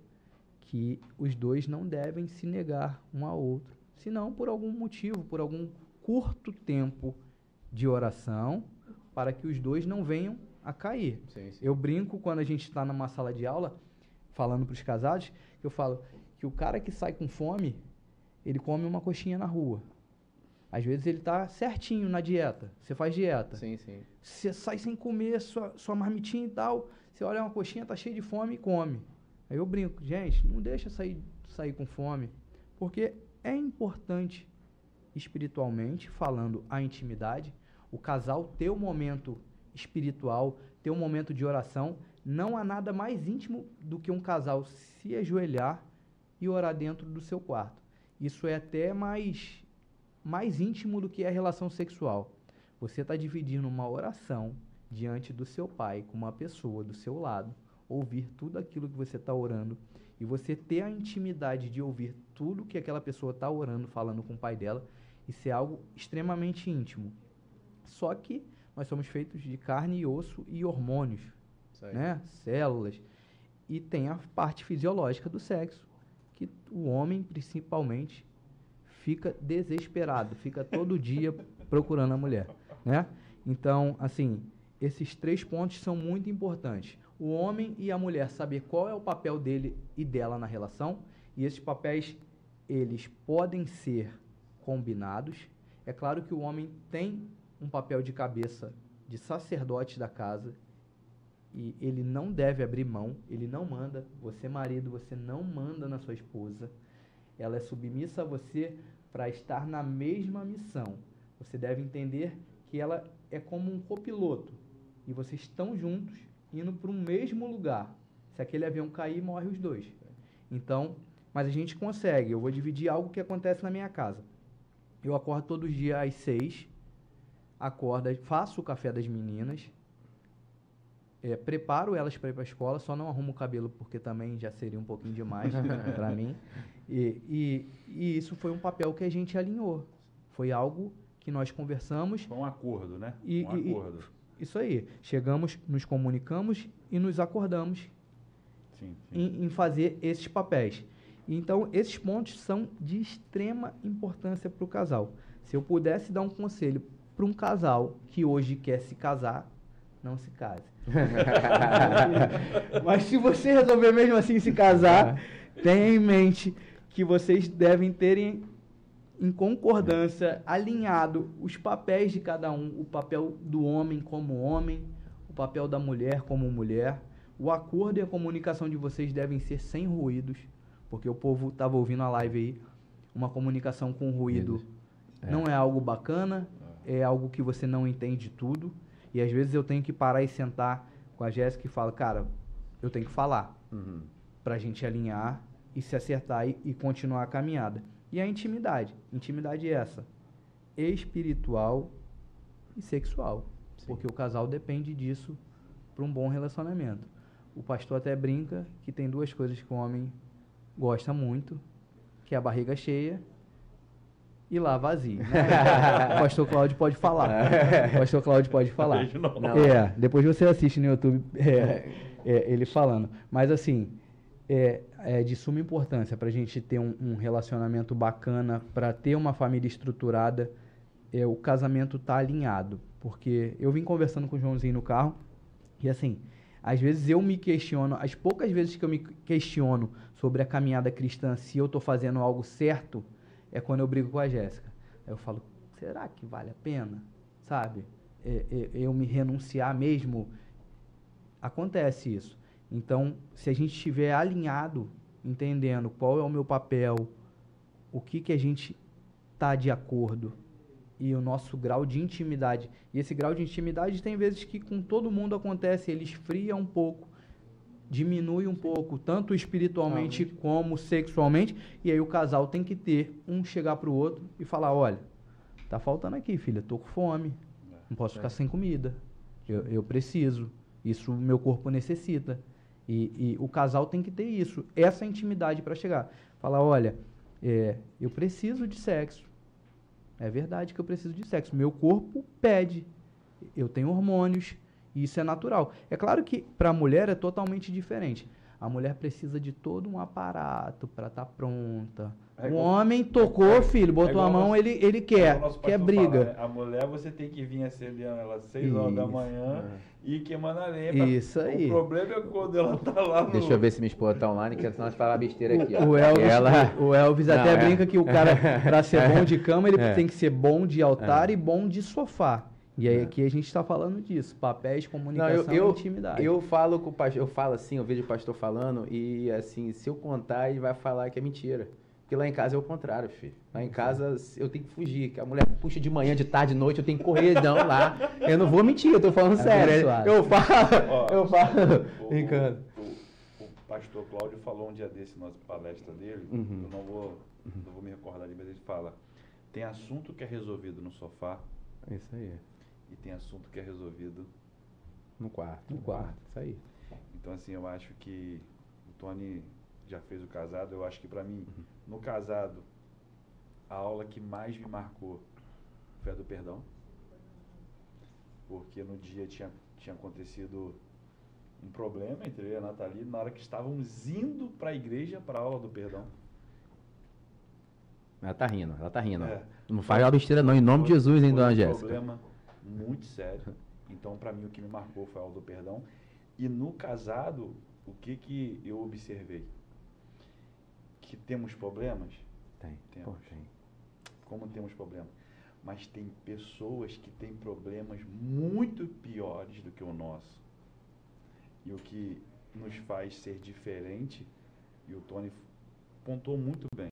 que os dois não devem se negar um ao outro. Senão, por algum motivo, por algum curto tempo de oração, para que os dois não venham a cair. Sim. Eu brinco quando a gente está numa sala de aula, falando para os casados, que eu falo que o cara que sai com fome, ele come uma coxinha na rua. Às vezes ele está certinho na dieta. Você faz dieta. Sim. Você sai sem comer sua marmitinha e tal. Você olha uma coxinha, tá cheio de fome e come. Aí eu brinco: gente, não deixa sair com fome. Porque é importante, espiritualmente falando, a intimidade. O casal ter um momento espiritual, ter um momento de oração. Não há nada mais íntimo do que um casal se ajoelhar e orar dentro do seu quarto. Isso é até mais íntimo do que a relação sexual. Você está dividindo uma oração diante do seu pai, com uma pessoa do seu lado, ouvir tudo aquilo que você está orando, e você ter a intimidade de ouvir tudo que aquela pessoa está orando, falando com o pai dela. Isso é algo extremamente íntimo. Só que nós somos feitos de carne e osso e hormônios, né? Células. E tem a parte fisiológica do sexo, que o homem, principalmente, fica desesperado, fica todo dia procurando a mulher, né? Então, assim, esses 3 pontos são muito importantes. O homem e a mulher saber qual é o papel dele e dela na relação, e esses papéis, eles podem ser combinados. É claro que o homem tem um papel de cabeça de sacerdote da casa, e ele não deve abrir mão, ele não manda. Você, marido, você não manda na sua esposa. Ela é submissa a você para estar na mesma missão. Você deve entender que ela é como um copiloto e vocês estão juntos indo para o mesmo lugar. Se aquele avião cair, morre os dois. Então, mas a gente consegue. Eu vou dividir algo que acontece na minha casa. Eu acordo todos os dias às 6, faço o café das meninas, preparo elas para ir para a escola, só não arrumo o cabelo porque também já seria um pouquinho demais para mim. E isso foi um papel que a gente alinhou. Foi algo que nós conversamos. Foi um acordo, né? Acordo. Isso aí. Chegamos, nos comunicamos e nos acordamos em fazer esses papéis. Então, esses pontos são de extrema importância para o casal. Se eu pudesse dar um conselho para um casal que hoje quer se casar, não se case. Mas se você resolver mesmo assim se casar, tenha em mente que vocês devem ter em concordância, alinhado os papéis de cada um, o papel do homem como homem, o papel da mulher como mulher. O acordo e a comunicação de vocês devem ser sem ruídos, porque o povo estava ouvindo a live aí, uma comunicação com ruído não é algo bacana, é algo que você não entende tudo, e às vezes eu tenho que parar e sentar com a Jéssica e falar, cara, eu tenho que falar, pra gente alinhar e se acertar e continuar a caminhada. E a intimidade é essa, espiritual e sexual, porque o casal depende disso para um bom relacionamento. O pastor até brinca que tem duas coisas que o homem gosta muito, que é a barriga cheia e lá vazio. O pastor Cláudio pode falar. O pastor Cláudio pode falar. Não. Depois você assiste no YouTube ele falando. Mas assim, é de suma importância para a gente ter um relacionamento bacana, para ter uma família estruturada, o casamento tá alinhado. Porque eu vim conversando com o Joãozinho no carro e assim, às vezes eu me questiono, as poucas vezes que eu me questiono sobre a caminhada cristã, se eu estou fazendo algo certo, é quando eu brigo com a Jéssica. Aí eu falo, será que vale a pena? Sabe? Eu me renunciar mesmo? Acontece isso. Então, se a gente estiver alinhado, entendendo qual é o meu papel, o que a gente está de acordo, e o nosso grau de intimidade. E esse grau de intimidade tem vezes que com todo mundo acontece, ele esfria um pouco, diminui um pouco, tanto espiritualmente como sexualmente, e aí o casal tem que ter, chegar pro outro e falar, olha, tá faltando aqui, filha, tô com fome, não posso ficar sem comida, eu preciso, isso meu corpo necessita. E o casal tem que ter isso, essa intimidade para chegar. Falar, olha, eu preciso de sexo. É verdade que eu preciso de sexo. Meu corpo pede. Eu tenho hormônios. E isso é natural. É claro que para a mulher é totalmente diferente. A mulher precisa de todo um aparato para estar pronta. O homem tocou, filho, botou a mão, ele quer briga. Fala, a mulher você tem que vir acendendo ela às 6 horas da manhã e queimando a lenha. Isso aí. O problema é quando ela tá lá no... Deixa eu ver se minha esposa tá online, que senão nós falar besteira aqui. O Elvis até brinca que o cara, para ser bom de cama, ele tem que ser bom de altar e bom de sofá. E aí aqui a gente está falando disso, papéis, comunicação e intimidade. Eu falo com o pastor, eu falo assim, eu vejo o pastor falando e assim, se eu contar, ele vai falar que é mentira. Porque lá em casa é o contrário, filho. Lá em casa eu tenho que fugir, que a mulher puxa de manhã, de tarde, de noite, eu tenho que correr, não, lá. Eu não vou mentir, eu tô falando sério. Eu falo, brincando. O pastor Cláudio falou um dia desse na palestra dele, eu não vou me recordar ali, mas ele fala, tem assunto que é resolvido no sofá. Isso aí. E tem assunto que é resolvido no quarto. Isso aí. Então, assim, eu acho que o Tony já fez o casado. Eu acho que, para mim, no casado, a aula que mais me marcou foi a do perdão. Porque no dia tinha acontecido um problema entre eu e a Nathalie na hora que estávamos indo para a igreja para a aula do perdão. Ela tá rindo. Não faz uma besteira não, em nome de Jesus, hein, dona Jéssica. Problema muito sério. Então, para mim, o que me marcou foi a aula do perdão. E no casado, o que eu observei? Que temos problemas? Temos. Como temos problemas? Mas tem pessoas que têm problemas muito piores do que o nosso. E o que nos faz ser diferente, e o Tony pontuou muito bem.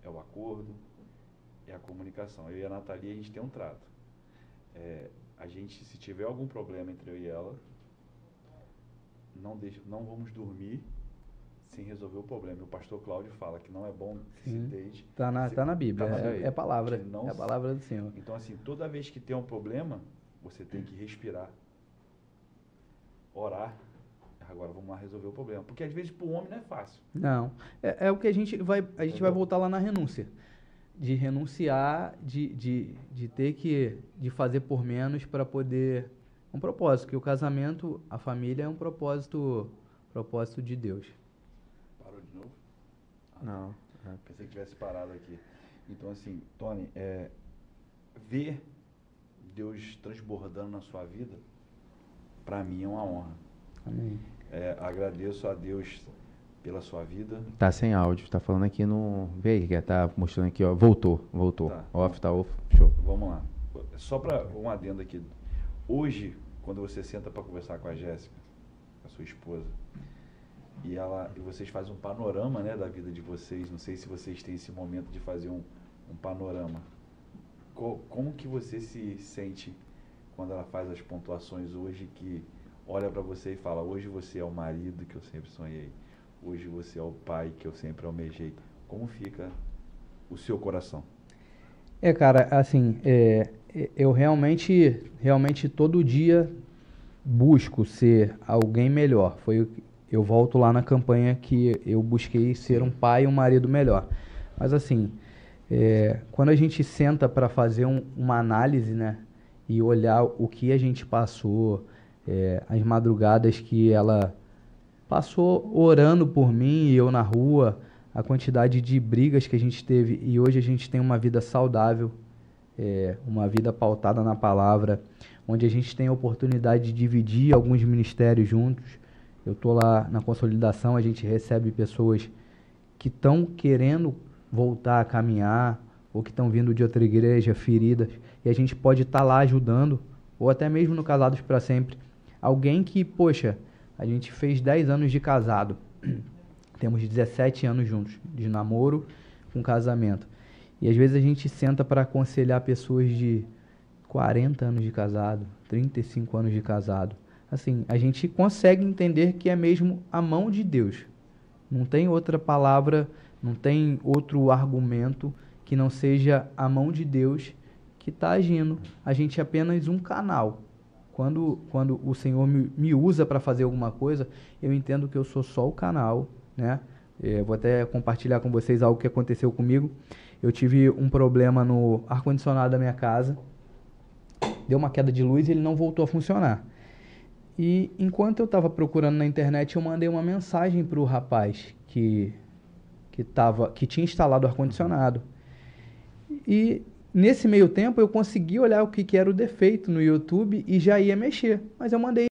É o acordo, é a comunicação. Eu e a Nathalie, a gente tem um trato. A gente, se tiver algum problema entre eu e ela, não vamos dormir sem resolver o problema. O pastor Cláudio fala que não é bom que se deite. Está na Bíblia, é palavra. É a palavra do Senhor. Então, assim, toda vez que tem um problema, você tem que respirar, orar. agora vamos lá resolver o problema. Porque às vezes para o homem não é fácil. Não. É o que a gente vai voltar lá na renúncia. De renunciar, de ter de fazer por menos para poder... Um propósito, que o casamento, a família é um propósito de Deus. Parou de novo? Não. Pensei que tivesse parado aqui. Então, assim, Tony, ver Deus transbordando na sua vida, para mim é uma honra. Amém. Agradeço a Deus pela sua vida. Tá sem áudio, tá falando aqui no... Vê aí, que tá mostrando aqui, ó. Voltou. Tá. Off, tá off. Show. Vamos lá. Só para um adendo aqui. Hoje, quando você senta para conversar com a Jéssica, a sua esposa, e vocês fazem um panorama, né, da vida de vocês, não sei se vocês têm esse momento de fazer um panorama. Como que você se sente quando ela faz as pontuações hoje, que olha para você e fala, hoje você é o marido que eu sempre sonhei, hoje você é o pai que eu sempre almejei. Como fica o seu coração? Cara, assim, eu realmente todo dia busco ser alguém melhor. Eu volto lá na campanha que eu busquei ser um pai e um marido melhor. Mas assim, quando a gente senta para fazer uma análise, né, e olhar o que a gente passou, as madrugadas que ela passou orando por mim e eu na rua, a quantidade de brigas que a gente teve, e hoje a gente tem uma vida saudável, uma vida pautada na palavra, onde a gente tem a oportunidade de dividir alguns ministérios juntos. Eu estou lá na consolidação, a gente recebe pessoas que estão querendo voltar a caminhar, ou que estão vindo de outra igreja, feridas, e a gente pode estar lá ajudando, ou até mesmo no Casados para Sempre. Alguém que, poxa, a gente fez 10 anos de casado, temos 17 anos juntos, de namoro com casamento. E às vezes a gente senta para aconselhar pessoas de 40 anos de casado, 35 anos de casado. Assim, a gente consegue entender que é mesmo a mão de Deus. Não tem outra palavra, não tem outro argumento que não seja a mão de Deus que está agindo. A gente é apenas um canal. Quando o Senhor me usa para fazer alguma coisa, eu entendo que eu sou só o canal, né? Vou até compartilhar com vocês algo que aconteceu comigo. Eu tive um problema no ar-condicionado da minha casa. Deu uma queda de luz e ele não voltou a funcionar. E enquanto eu estava procurando na internet, eu mandei uma mensagem para o rapaz que tinha instalado o ar-condicionado. E nesse meio tempo eu consegui olhar o que era o defeito no YouTube e já ia mexer. Mas eu mandei.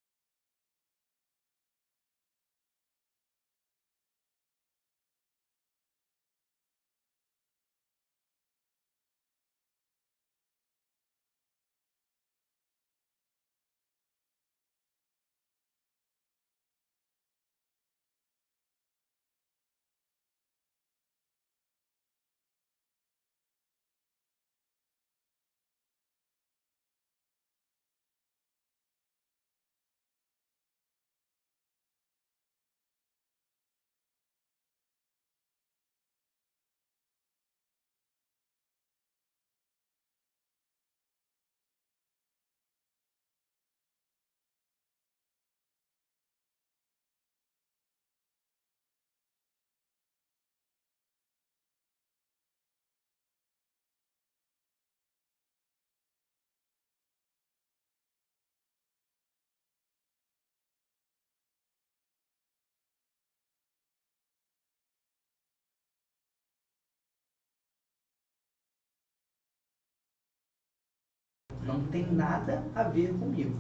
Não tem nada a ver comigo.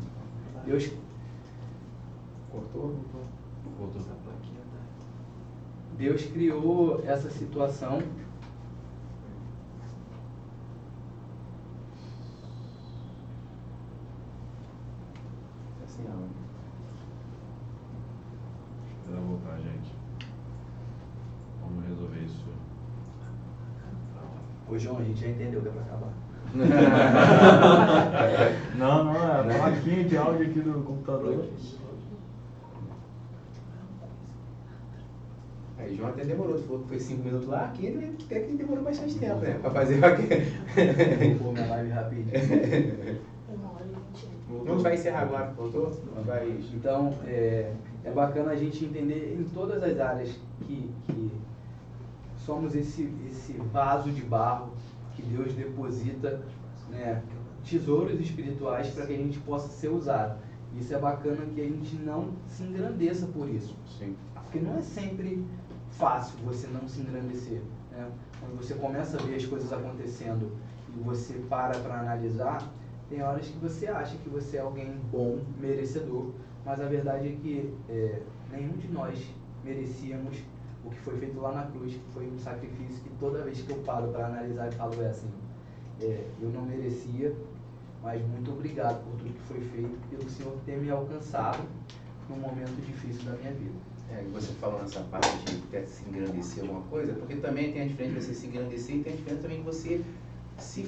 Deus... Cortou? Voltou. Deus criou essa situação. Assim, ó. Espera voltar, gente. Vamos resolver isso. Ô João, a gente já entendeu que é pra acabar. Não, é a plaquinha de áudio aqui do computador. Aí João até demorou, falou que foi 5 minutos lá, aqui até que demorou bastante tempo, né? Pra fazer aqui. Vou pôr minha live rapidinho. Não vai encerrar agora, voltou? Vai. Então, é bacana a gente entender em todas as áreas que somos esse vaso de barro que Deus deposita, né, tesouros espirituais para que a gente possa ser usado. Isso é bacana que a gente não se engrandeça por isso. Sim. Porque não é sempre fácil você não se engrandecer, né? Quando você começa a ver as coisas acontecendo e você para analisar, tem horas que você acha que você é alguém bom, merecedor, mas a verdade é que nenhum de nós merecíamos o que foi feito lá na cruz, que foi um sacrifício que toda vez que eu paro para analisar e falo assim, eu não merecia, mas muito obrigado por tudo que foi feito, pelo Senhor ter me alcançado num momento difícil da minha vida. Você falou nessa parte de quer se engrandecer alguma coisa, porque também tem a diferença de você se engrandecer e tem a diferença também de você se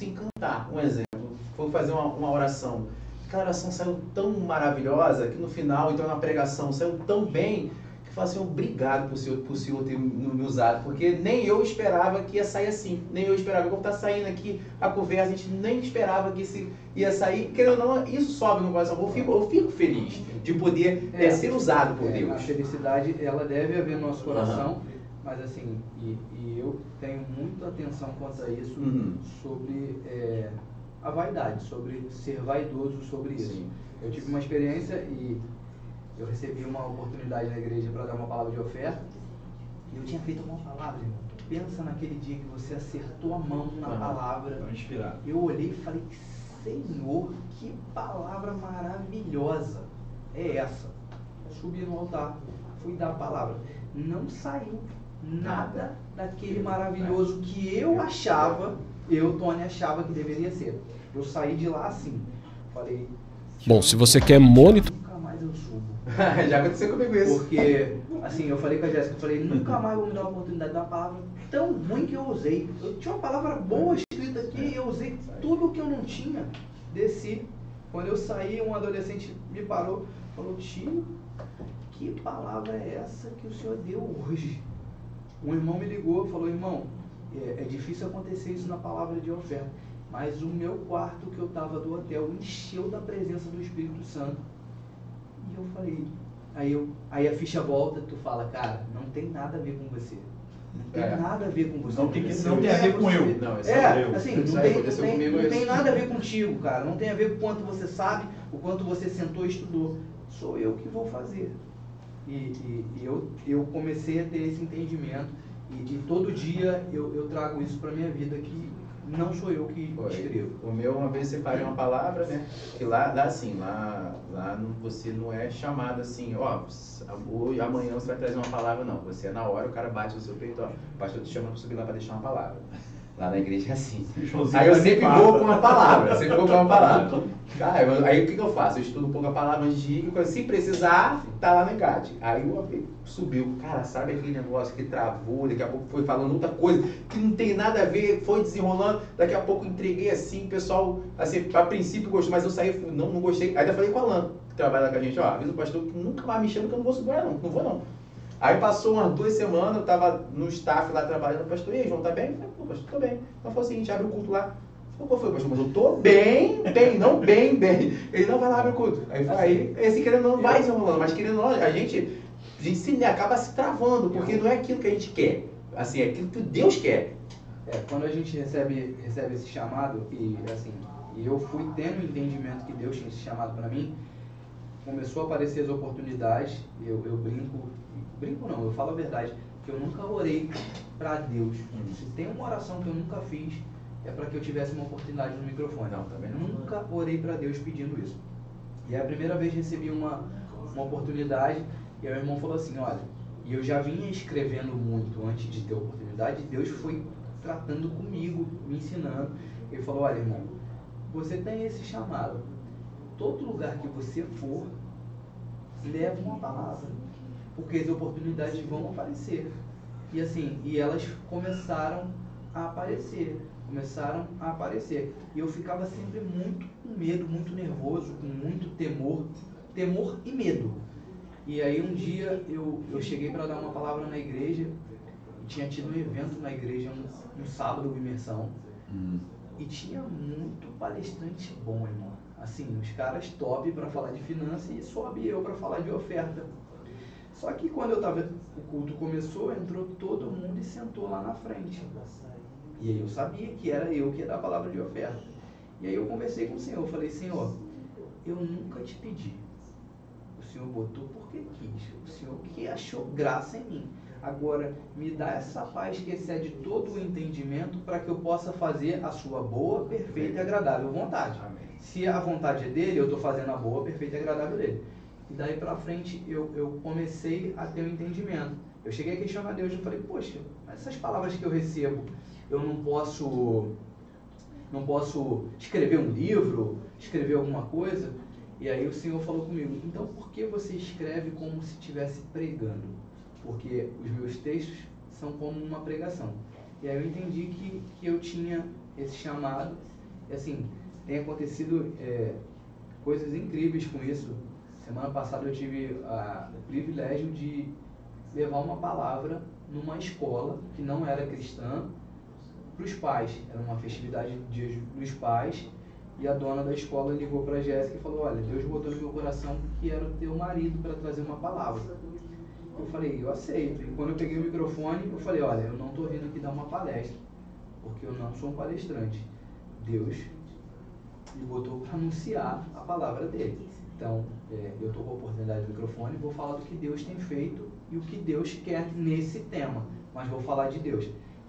encantar. Um exemplo, vou fazer uma oração. Aquela oração saiu tão maravilhosa que no final, então na pregação, saiu tão bem que eu falo assim, obrigado por o Senhor ter me usado, porque nem eu esperava que ia sair assim, nem eu esperava. Como está saindo aqui a conversa, a gente nem esperava que ia sair, querendo ou não, isso sobe no coração. Eu fico feliz de poder ser usado por Deus. A felicidade, ela deve haver no nosso coração, mas assim, e eu tenho muita atenção quanto a isso, sobre a vaidade, sobre ser vaidoso sobre isso. Sim. Eu tive uma experiência e eu recebi uma oportunidade na igreja para dar uma palavra de oferta e eu tinha feito uma palavra, irmão. Pensa naquele dia que você acertou a mão na palavra. Eu olhei e falei, Senhor, que palavra maravilhosa é essa? Subi no altar, fui dar a palavra. Não saiu nada daquele maravilhoso que eu achava, Tony, achava que deveria ser. Eu saí de lá assim, falei... Bom, se você quer monitorar... Nunca mais eu subo. Já aconteceu comigo isso. Porque, assim, eu falei com a Jéssica, eu falei, nunca mais vou me dar a oportunidade de dar uma palavra tão ruim que eu usei. Eu tinha uma palavra boa escrita aqui, eu usei tudo que eu não tinha, desci. Quando eu saí, um adolescente me parou, falou, tio, que palavra é essa que o senhor deu hoje? Um irmão me ligou, falou, irmão, é difícil acontecer isso na palavra de oferta, mas o meu quarto que eu estava do hotel encheu da presença do Espírito Santo. E eu falei, aí a ficha volta, tu fala, cara, não tem nada a ver com você. Não tem nada a ver com você. Não tem a ver com eu. Não, assim, não tem nada a ver contigo, cara. Não tem a ver com o quanto você sabe, o quanto você sentou e estudou. Sou eu que vou fazer. E eu comecei a ter esse entendimento. E todo dia eu trago isso para minha vida, que não sou eu que escrevo. O meu, uma vez você faz uma palavra, né? Que lá você não é chamado assim, hoje, amanhã você vai trazer uma palavra, não. Você na hora, o cara bate no seu peito, o pastor te chama para subir lá para deixar uma palavra. Lá na igreja é assim. Aí eu sempre vou com uma palavra, Aí o que eu faço? Eu estudo um pouco a palavra antes de ir, se precisar, tá lá no encarte. Aí subiu. Cara, sabe aquele negócio que travou, daqui a pouco foi falando outra coisa, que não tem nada a ver, foi desenrolando, daqui a pouco entreguei assim, o pessoal, assim, a princípio gostou, mas eu saí, não gostei. Aí eu falei com o Alan, que trabalha lá com a gente, avisa o pastor que nunca mais me chama, que eu não vou subir, não vou não. Aí passou umas 2 semanas, eu tava no staff lá trabalhando, pastor, e aí, João, tá bem? Eu falei, pô, pastor, tô bem. Então foi o seguinte, abre o culto lá. Falei, qual foi, pastor? Mas eu tô bem, não bem. Ele não vai lá abrir o culto. Aí assim, querendo não vai desenrolando, mas querendo não, a gente acaba se travando, porque não é aquilo que a gente quer. Assim, é aquilo que Deus quer. Quando a gente recebe esse chamado, e eu fui tendo o entendimento que Deus tinha esse chamado para mim, começou a aparecer as oportunidades, eu brinco não, eu falo a verdade, que eu nunca orei para Deus. Se tem uma oração que eu nunca fiz, é para que eu tivesse uma oportunidade no microfone. Não, também não. Nunca orei para Deus pedindo isso. E a primeira vez recebi uma oportunidade, e aí o irmão falou assim, olha, e eu já vinha escrevendo muito antes de ter a oportunidade, Deus foi tratando comigo, me ensinando. Ele falou, olha, irmão, você tem esse chamado. Todo lugar que você for, leva uma palavra, porque as oportunidades vão aparecer. E elas começaram a aparecer. E eu ficava sempre muito com medo, muito nervoso, com muito temor e medo. E aí um dia eu cheguei para dar uma palavra na igreja, e tinha tido um evento na igreja, um sábado, uma imersão. E tinha muito palestrante bom, irmão. Assim, os caras top para falar de finanças e sobe eu para falar de oferta. Só que quando o culto começou, entrou todo mundo e sentou lá na frente. E aí eu sabia que era eu que ia dar a palavra de oferta. E aí eu conversei com o Senhor, eu falei, Senhor, eu nunca te pedi. O Senhor botou porque quis. O Senhor que achou graça em mim. Agora, me dá essa paz que excede todo o entendimento para que eu possa fazer a sua boa, perfeita e agradável vontade. Amém. Se a vontade é dele, eu estou fazendo a boa, perfeita e agradável dele. E daí para frente eu comecei a ter um entendimento. Eu cheguei a questionar Deus e falei, poxa, mas essas palavras que eu recebo, eu não posso escrever um livro, escrever alguma coisa? E aí o Senhor falou comigo, então por que você escreve como se estivesse pregando? Porque os meus textos são como uma pregação. E aí eu entendi que eu tinha esse chamado. E assim, tem acontecido coisas incríveis com isso. Semana passada eu tive o privilégio de levar uma palavra numa escola que não era cristã para os pais. Era uma festividade dos pais. E a dona da escola ligou para a Jéssica e falou, olha, Deus botou no meu coração que era o teu marido para trazer uma palavra. Eu falei, eu aceito. E quando eu peguei o microfone, eu falei, olha, eu não estou vindo aqui dar uma palestra, porque eu não sou um palestrante. Deus me botou para anunciar a palavra dele. Então, eu estou com a oportunidade do microfone, vou falar do que Deus tem feito e o que Deus quer nesse tema, mas vou falar de Deus.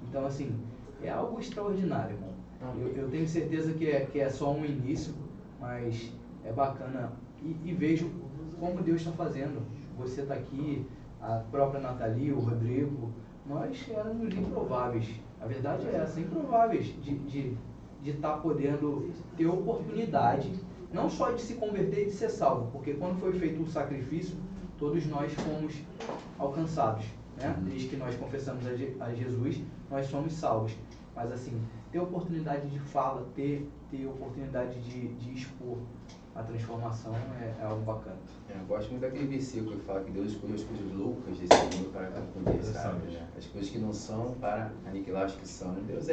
Então, assim, é algo extraordinário, irmão. Eu tenho certeza que é só um início, mas é bacana e vejo como Deus está fazendo. Você está aqui, a própria Nathalie, o Rodrigo, nós éramos improváveis. A verdade é essa, improváveis de estar podendo ter oportunidade, não só de se converter e de ser salvo, porque quando foi feito o sacrifício, todos nós fomos alcançados, né? Desde que nós confessamos a Jesus, nós somos salvos. Mas assim, ter oportunidade de fala, ter oportunidade de expor a transformação é algo bacana. Eu gosto muito daquele versículo que fala que Deus escolheu as coisas loucas desse mundo para confundir, sabe? Né? As coisas que não são para aniquilar as que são. Deus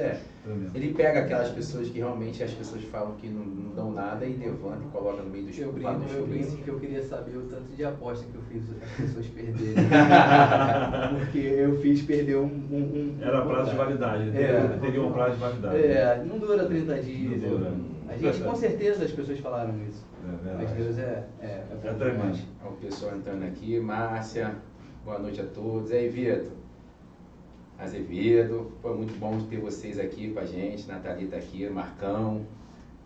ele pega aquelas pessoas que realmente as pessoas falam que não dão nada e levanta e coloca no meio dos Eu brinco porque eu queria saber o tanto de aposta que eu fiz as pessoas perderem. Porque eu fiz perder Era prazo de validade, né? Teria um prazo de validade. Não dura 30 dias. Não dura. A gente, com certeza, as pessoas falaram isso. Mas Deus é tremendo. O pessoal entrando aqui, Márcia, boa noite a todos. E aí, Vitor? Azevedo, foi muito bom ter vocês aqui com a gente. Nathalie tá aqui, Marcão,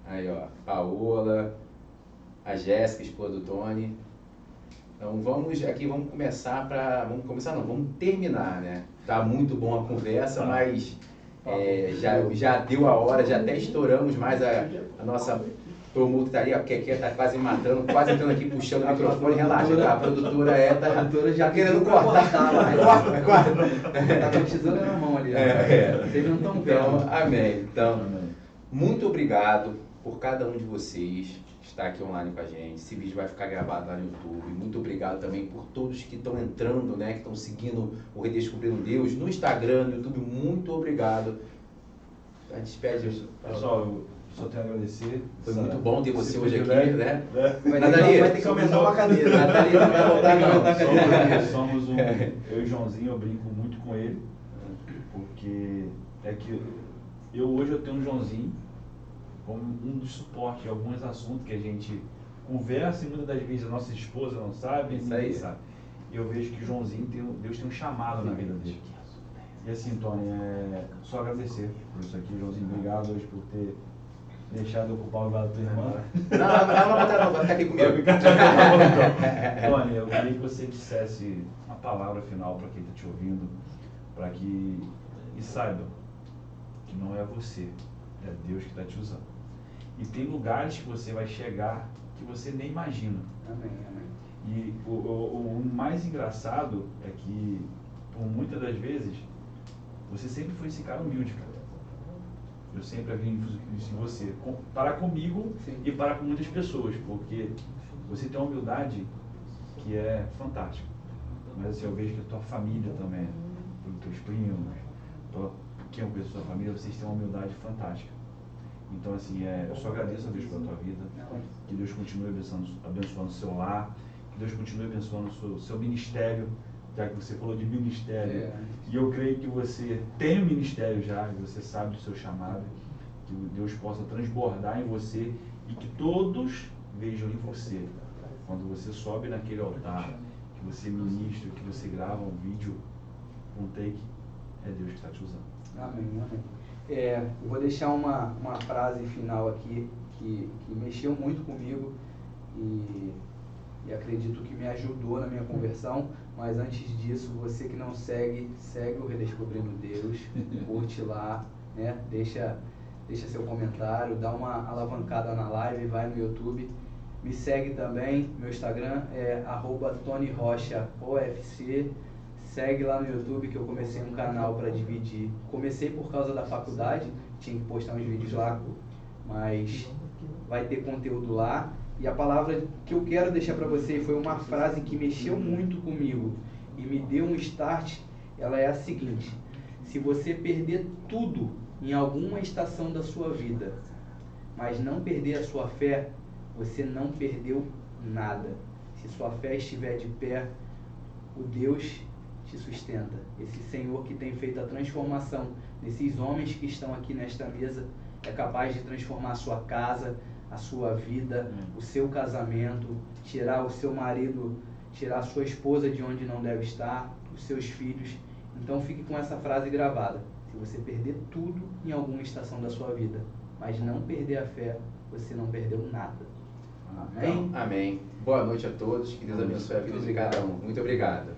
aí ó, Paola, a Jéssica, esposa do Tony. Então vamos terminar, né? Tá muito bom a conversa, mas já deu a hora, já até estouramos mais a nossa promotor tá ali, a Keké tá quase me matando, quase entrando aqui, puxando o microfone, relaxa, a produtora já querendo cortar. Corta. Tá com a tesoura na mão ali. Vocês não estão vendo. Então, amém. Então, muito obrigado por cada um de vocês estar aqui online com a gente. Esse vídeo vai ficar gravado lá no YouTube. Muito obrigado também por todos que estão entrando, né, que estão seguindo o Redescobrindo Deus no Instagram, no YouTube. Muito obrigado. A gente despede. Pessoal, só tenho a agradecer. Foi muito bom ter você hoje aqui, né? Vai ter que aumentar uma cadeira. Nathalie não vai voltar a aumentar a cadeira. Somos eu e o Joãozinho, eu brinco muito com ele, porque hoje eu tenho um Joãozinho como um dos suportes de alguns assuntos que a gente conversa e muitas das vezes a nossa esposa não sabe, ninguém sabe. E eu vejo que o Joãozinho, Deus tem um chamado na vida dele. E assim, Tony, só agradecer por isso aqui, Joãozinho, obrigado hoje por ter deixado eu ocupar o lugar da tua irmã. Não, vai ficar aqui comigo. Tony, eu queria que você dissesse uma palavra final para quem está te ouvindo, para que saibam que não é você, é Deus que está te usando. E tem lugares que você vai chegar que você nem imagina. Amém. E o mais engraçado é que, por muitas das vezes, você sempre foi esse cara humilde, cara. Eu sempre vi isso em você, para comigo e para com muitas pessoas, porque você tem uma humildade que é fantástica. Mas assim, eu vejo que a tua família também, os teus primos, quem é a sua família, vocês têm uma humildade fantástica. Então, assim, eu só agradeço a Deus pela tua vida, que Deus continue abençoando o seu lar, que Deus continue abençoando o seu ministério, já que você falou de ministério, e eu creio que você tem um ministério já, e você sabe do seu chamado, que Deus possa transbordar em você e que todos vejam em você, quando você sobe naquele altar, que você ministra, que você grava um vídeo, um take, é Deus que está te usando. Amém, amém. Eu vou deixar uma frase final aqui que mexeu muito comigo e acredito que me ajudou na minha conversão, mas antes disso, você que não segue o Redescobrindo Deus, curte lá, né? Deixa seu comentário, dá uma alavancada na live, vai no YouTube, me segue também, meu Instagram é @TonyRochaOFC. Segue lá no YouTube que eu comecei um canal para dividir. Comecei por causa da faculdade, tinha que postar uns vídeos lá, mas vai ter conteúdo lá. E a palavra que eu quero deixar para você foi uma frase que mexeu muito comigo e me deu um start. Ela é a seguinte: se você perder tudo em alguma estação da sua vida, mas não perder a sua fé, você não perdeu nada. Se sua fé estiver de pé, o Deus te sustenta. Esse Senhor que tem feito a transformação desses homens que estão aqui nesta mesa é capaz de transformar a sua casa, a sua vida, o seu casamento, tirar o seu marido, tirar a sua esposa de onde não deve estar, os seus filhos. Então fique com essa frase gravada: se você perder tudo em alguma estação da sua vida, mas não perder a fé, você não perdeu nada. Amém? Amém. Boa noite a todos, que Deus abençoe a vida de cada um. Muito obrigado.